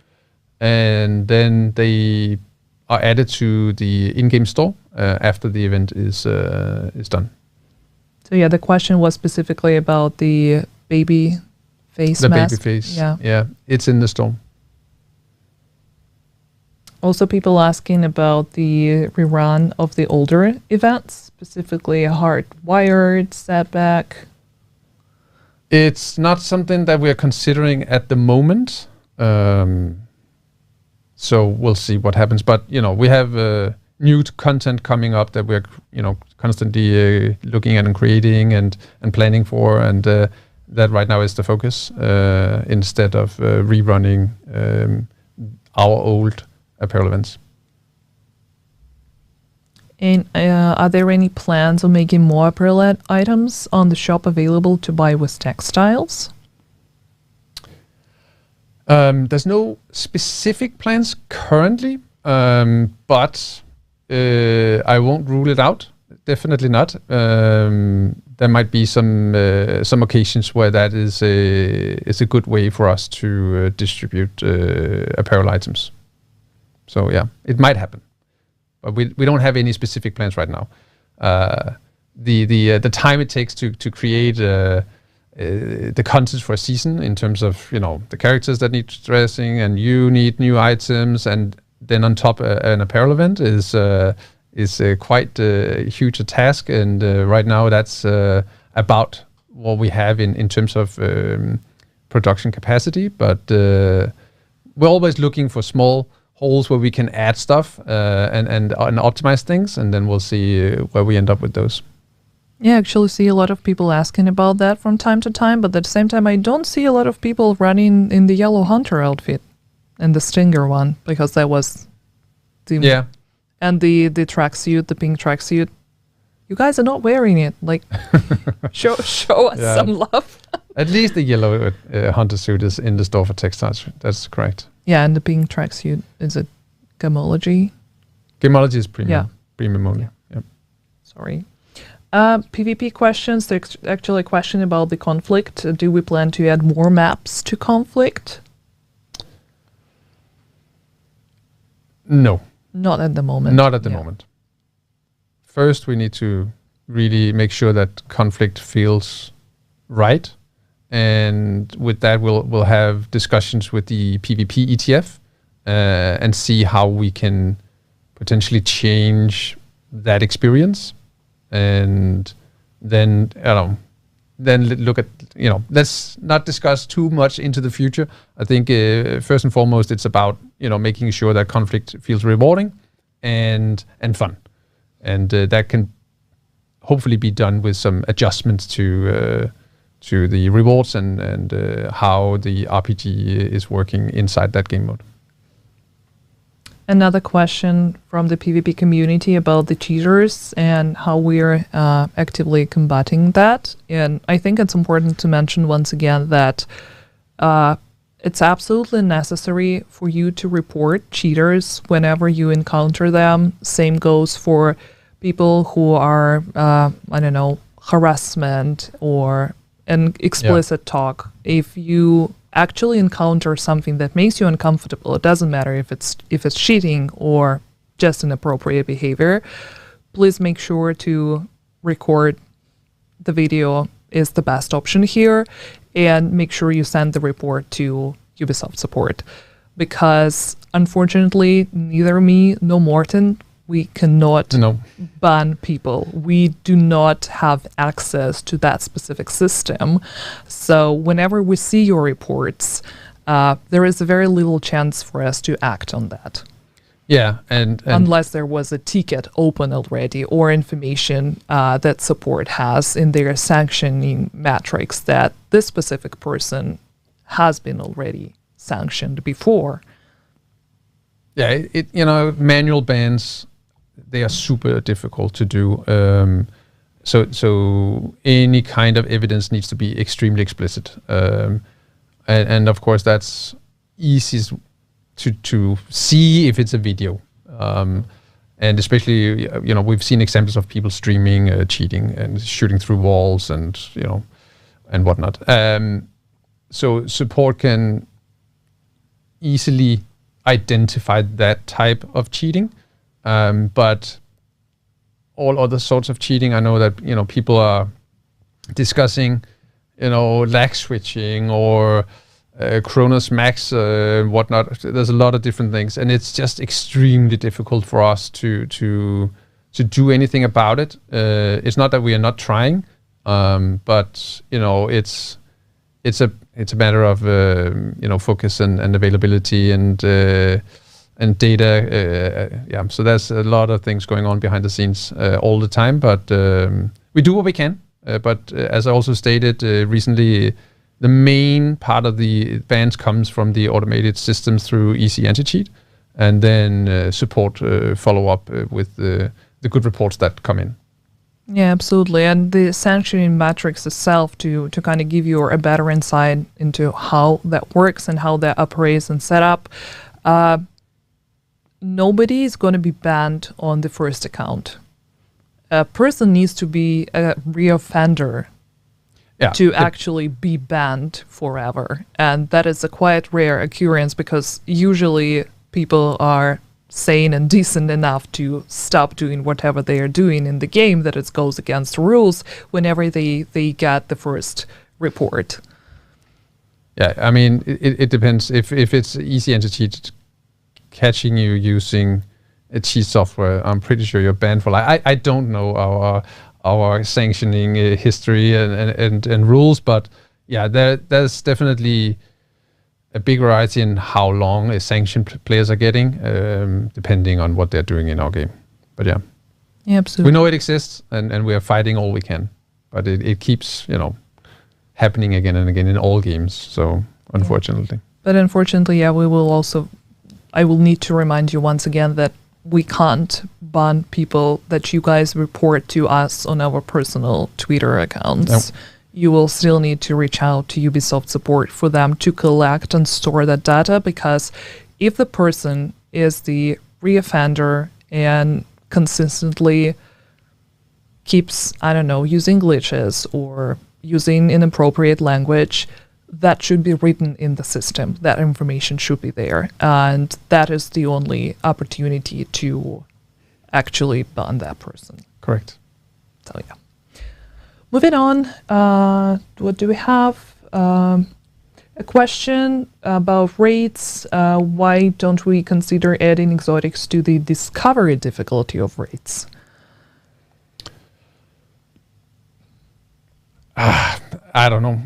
And then they are added to the in-game store after the event is done. So yeah, the question was specifically about the baby face mask. The baby face, yeah. It's in the store. Also, people asking about the rerun of the older events, specifically Hardwired, Setback. It's not something that we're considering at the moment. So we'll see what happens. But, we have new content coming up that we're, constantly looking at and creating and planning for. And that right now is the focus instead of rerunning our old apparel events. And are there any plans on making more apparel items on the shop available to buy with textiles? There's no specific plans currently, but I won't rule it out. Definitely not. There might be some occasions where that is a good way for us to distribute apparel items. So yeah, it might happen, but we don't have any specific plans right now. The time it takes to create the content for a season in terms of the characters that need dressing and you need new items, and then on top an apparel event is quite a huge task. And right now that's about what we have in terms of production capacity. But we're always looking for small holes where we can add stuff and optimize things, and then we'll see where we end up with those. Yeah, I actually see a lot of people asking about that from time to time, but at the same time, I don't see a lot of people running in the yellow hunter outfit and the stinger one, because that was the and the tracksuit, the pink tracksuit. You guys are not wearing it. Like, show us some love. At least the yellow hunter suit is in the store for textiles. That's correct. Yeah, and the pink tracksuit is a Gemology. Gemology is premium. Yeah. Premium only. Yeah. Sorry. PvP questions. There's actually a question about the conflict. Do we plan to add more maps to conflict? No. Not at the moment. Not at the moment. First, we need to really make sure that conflict feels right. And with that, we'll have discussions with the PvP ETF and see how we can potentially change that experience. And then look at, let's not discuss too much into the future. I think first and foremost, it's about, making sure that conflict feels rewarding and fun. And that can hopefully be done with some adjustments to the rewards and how the RPG is working inside that game mode. Another question from the PvP community about the cheaters and how we're actively combating that. And I think it's important to mention once again that it's absolutely necessary for you to report cheaters whenever you encounter them. Same goes for people who are, harassment or an explicit talk. If you actually encounter something that makes you uncomfortable, it doesn't matter if it's cheating or just inappropriate behavior, please make sure to record the video is the best option here, and make sure you send the report to Ubisoft support, because unfortunately, neither me nor Morten, we cannot ban people. We do not have access to that specific system. So whenever we see your reports, there is a very little chance for us to act on that. Yeah, and unless there was a ticket open already or information that support has in their sanctioning matrix that this specific person has been already sanctioned before. Yeah, manual bans, they are super difficult to do. So any kind of evidence needs to be extremely explicit. And of course, that's easy to see if it's a video. And especially, we've seen examples of people streaming, cheating, and shooting through walls, and and whatnot. So support can easily identify that type of cheating, but all other sorts of cheating, I know that people are discussing, lag switching or Cronus Max, whatnot. There's a lot of different things, and it's just extremely difficult for us to do anything about it. It's not that we are not trying, but it's a matter of focus and availability and data. Yeah, so there's a lot of things going on behind the scenes all the time, but we do what we can. But as I also stated recently, the main part of the bans comes from the automated systems through EC Anti-Cheat, and then support follow up with the good reports that come in. Yeah, absolutely. And the sanctioning matrix itself, to kind of give you a better insight into how that works and how that operates and set up, nobody is going to be banned on the first account. A person needs to be a reoffender to actually be banned forever. And that is a quite rare occurrence, because usually people are sane and decent enough to stop doing whatever they are doing in the game that it goes against rules whenever they get the first report. Yeah, I mean, it depends. If it's easy anti-cheat catching you using a cheat software, I'm pretty sure you're banned for life. I don't know our sanctioning history and rules, but yeah, there's definitely a big variety in how long a sanctioned players are getting, depending on what they're doing in our game. But yeah, absolutely. We know it exists, and we are fighting all we can. But it keeps, happening again and again in all games. So unfortunately. But unfortunately, I will need to remind you once again that we can't ban people that you guys report to us on our personal Twitter accounts. Nope. You will still need to reach out to Ubisoft support for them to collect and store that data, because if the person is the reoffender and consistently keeps, using glitches or using inappropriate language, that should be written in the system. That information should be there. And that is the only opportunity to actually ban that person. Correct. So, yeah. Moving on, what do we have? A question about raids. Why don't we consider adding exotics to the discovery difficulty of raids? I don't know.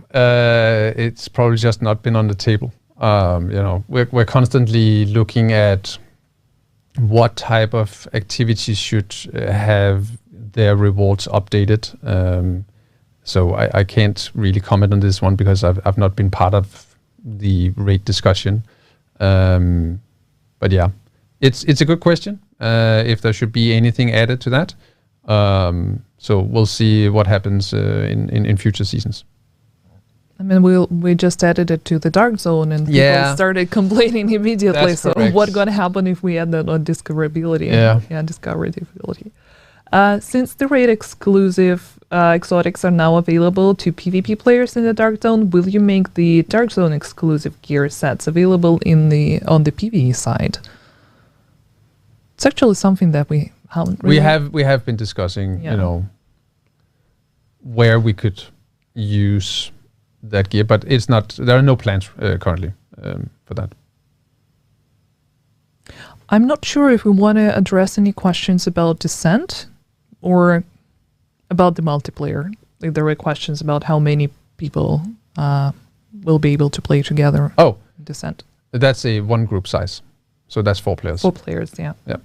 It's probably just not been on the table. We're constantly looking at what type of activities should have their rewards updated. So I can't really comment on this one because I've not been part of the raid discussion. But yeah, it's a good question. If there should be anything added to that. So we'll see what happens in future seasons. I mean, we just added it to the Dark Zone, and people started complaining immediately. That's so correct. what's going to happen if we add that on discoverability? Yeah, discovery difficulty. Since the raid exclusive exotics are now available to PvP players in the Dark Zone, will you make the Dark Zone exclusive gear sets available on the PvE side? It's actually something that we haven't really... We have been discussing, where we could use that gear, but it's not. There are no plans currently. for that. I'm not sure if we want to address any questions about Descent or about the multiplayer. Like, there were questions about how many people will be able to play together. Oh, Descent. That's a one group size, so that's 4 players. 4 players, yeah. Yeah.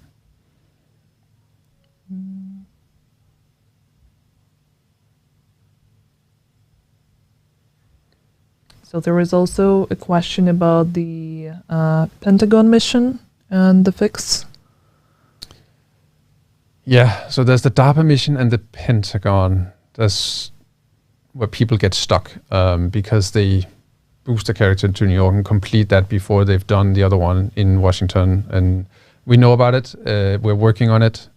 So there was also a question about the Pentagon mission and the fix. Yeah, so there's the DARPA mission and the Pentagon. That's where people get stuck because they boost a character to New York and complete that before they've done the other one in Washington. And we know about it. We're working on it.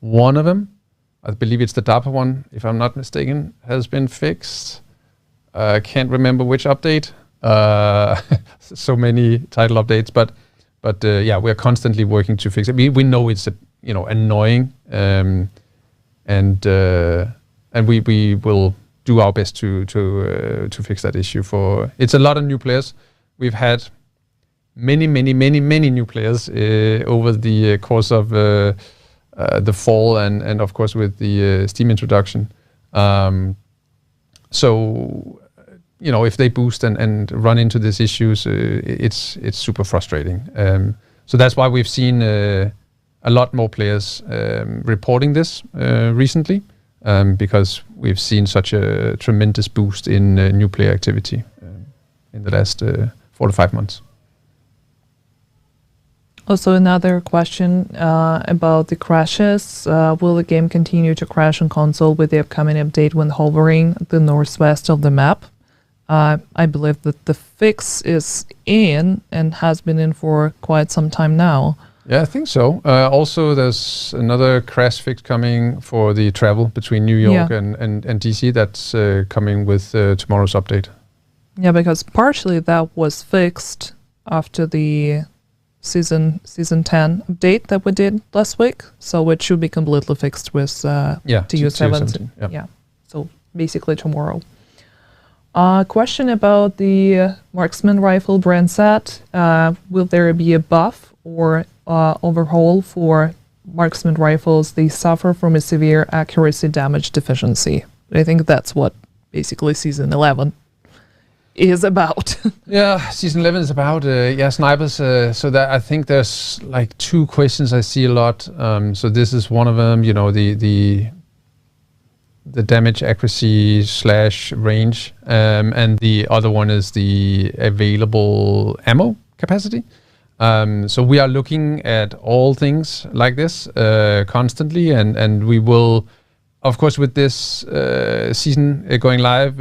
One of them, I believe it's the DARPA one, if I'm not mistaken, has been fixed. I can't remember which update. So many title updates, but yeah, we're constantly working to fix it. We know it's annoying, and we will do our best to fix that issue. It's a lot of new players. We've had many new players over the course of the fall and of course with the Steam introduction. So if they boost and run into these issues, it's super frustrating. So that's why we've seen a lot more players reporting this recently, because we've seen such a tremendous boost in new player activity in the last 4 to 5 months. Also, another question about the crashes. Will the game continue to crash on console with the upcoming update when hovering the northwest of the map? I believe that the fix is in and has been in for quite some time now. Yeah, I think so. Also, there's another crash fix coming for the travel between New York and DC. That's coming with tomorrow's update. Yeah, because partially that was fixed after the season 10 update that we did last week. So it should be completely fixed with TU17. Yeah. So basically tomorrow. Question about the marksman rifle brand set. Will there be a buff or overhaul for marksman rifles? They suffer from a severe accuracy damage deficiency. I think that's what basically Season 11 is about. Yeah, Season 11 is about snipers. So that I think there's like 2 questions I see a lot. So this is one of them. The damage accuracy / range, and the other one is the available ammo capacity. So we are looking at all things like this constantly, and we will, of course, with this season going live,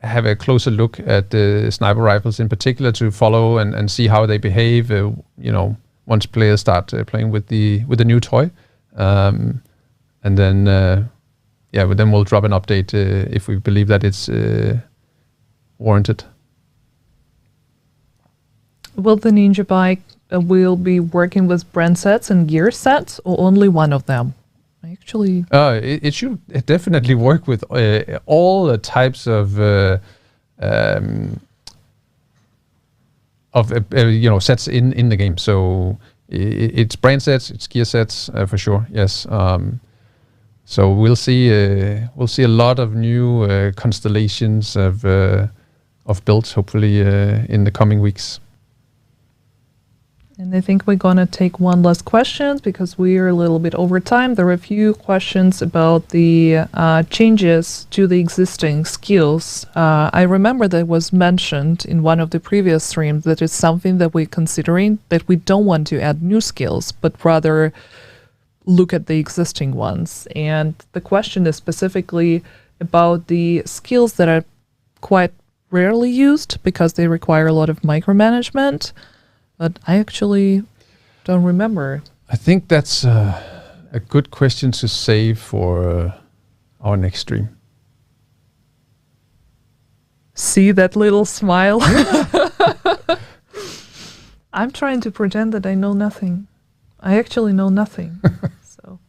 have a closer look at the sniper rifles in particular to follow and see how they behave. Once players start playing with the new toy, and then. But then we'll drop an update if we believe that it's warranted. Will the Ninja Bike will be working with brand sets and gear sets, or only one of them? Actually, it should definitely work with all the types of sets in the game. So it's brand sets, it's gear sets for sure. Yes. So we'll see a lot of new constellations of builds, hopefully in the coming weeks. And I think we're gonna take one last question because we are a little bit over time. There are a few questions about the changes to the existing skills. I remember that was mentioned in one of the previous streams that it's something that we're considering, that we don't want to add new skills, but rather look at the existing ones. And the question is specifically about the skills that are quite rarely used because they require a lot of micromanagement, but I actually don't remember. I think that's a good question to save for our next stream. See that little smile? I'm trying to pretend that I know nothing. I actually know nothing. So,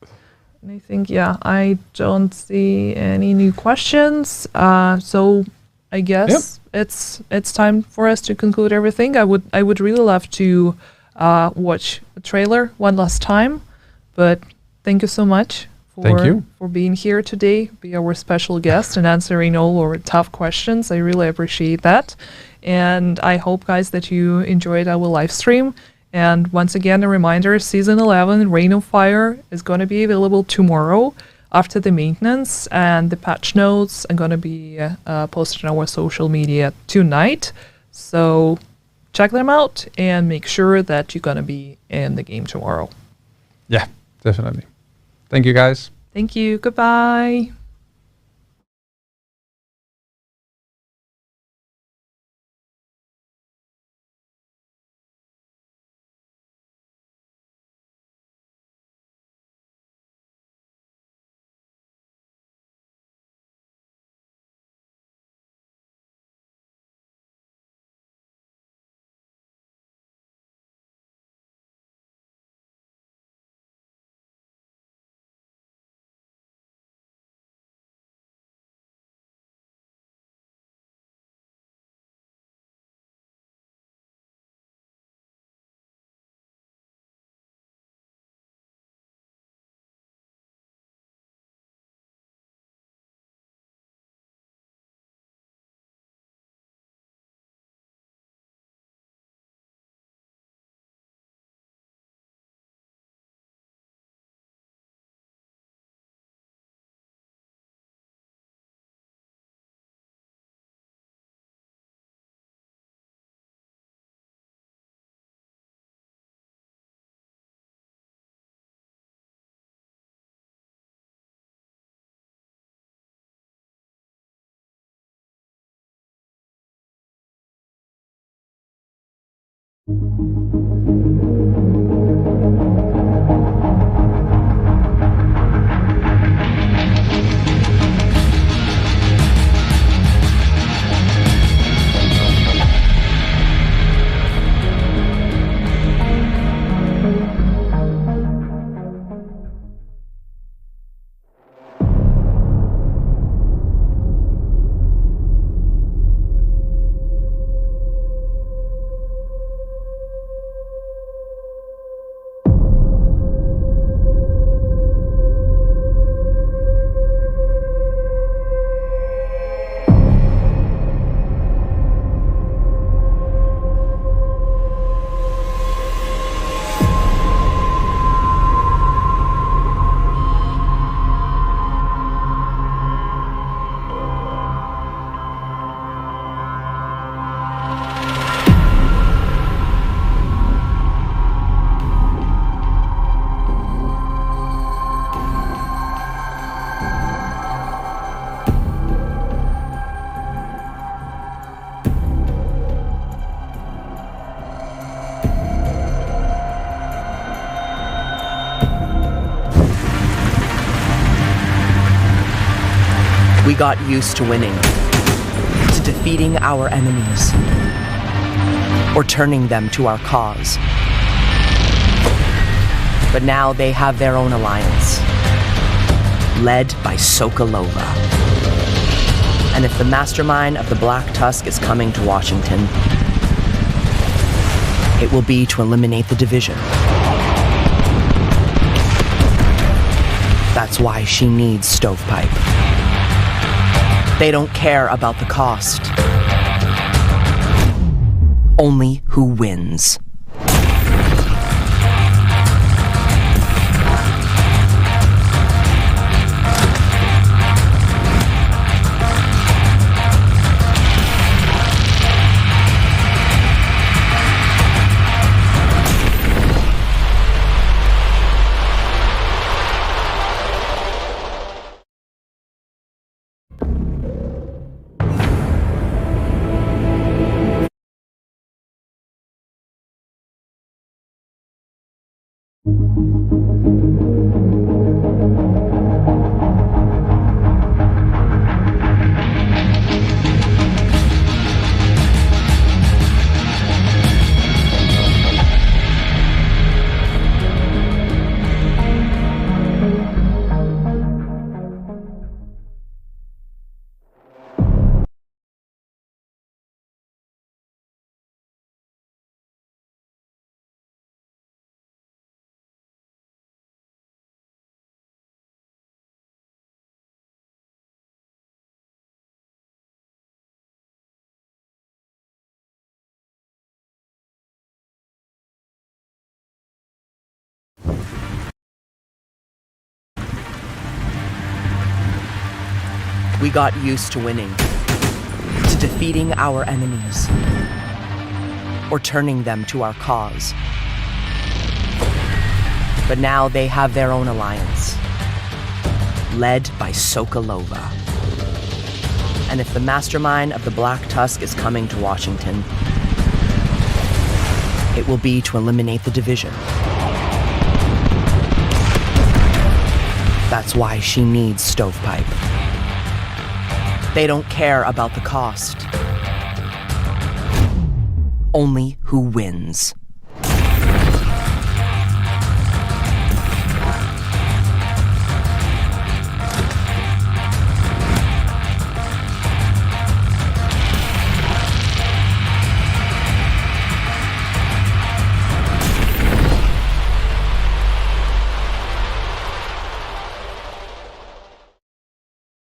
and I think, I don't see any new questions. So I guess it's time for us to conclude everything. I would really love to watch the trailer one last time, but thank you so much Thank you. for being here today, be our special guest and answering all our tough questions. I really appreciate that. And I hope, guys, that you enjoyed our live stream. And once again, a reminder, Season 11, Reign of Fire, is going to be available tomorrow after the maintenance, and the patch notes are going to be posted on our social media tonight. So check them out and make sure that you're going to be in the game tomorrow. Yeah, definitely. Thank you, guys. Thank you. Goodbye. We got used to winning, to defeating our enemies, or turning them to our cause. But now they have their own alliance, led by Sokolova. And if the mastermind of the Black Tusk is coming to Washington, it will be to eliminate the division. That's why she needs Stovepipe. They don't care about the cost. Only who wins. We got used to winning, to defeating our enemies, or turning them to our cause. But now they have their own alliance, led by Sokolova. And if the mastermind of the Black Tusk is coming to Washington, it will be to eliminate the division. That's why she needs Stovepipe. They don't care about the cost. Only who wins.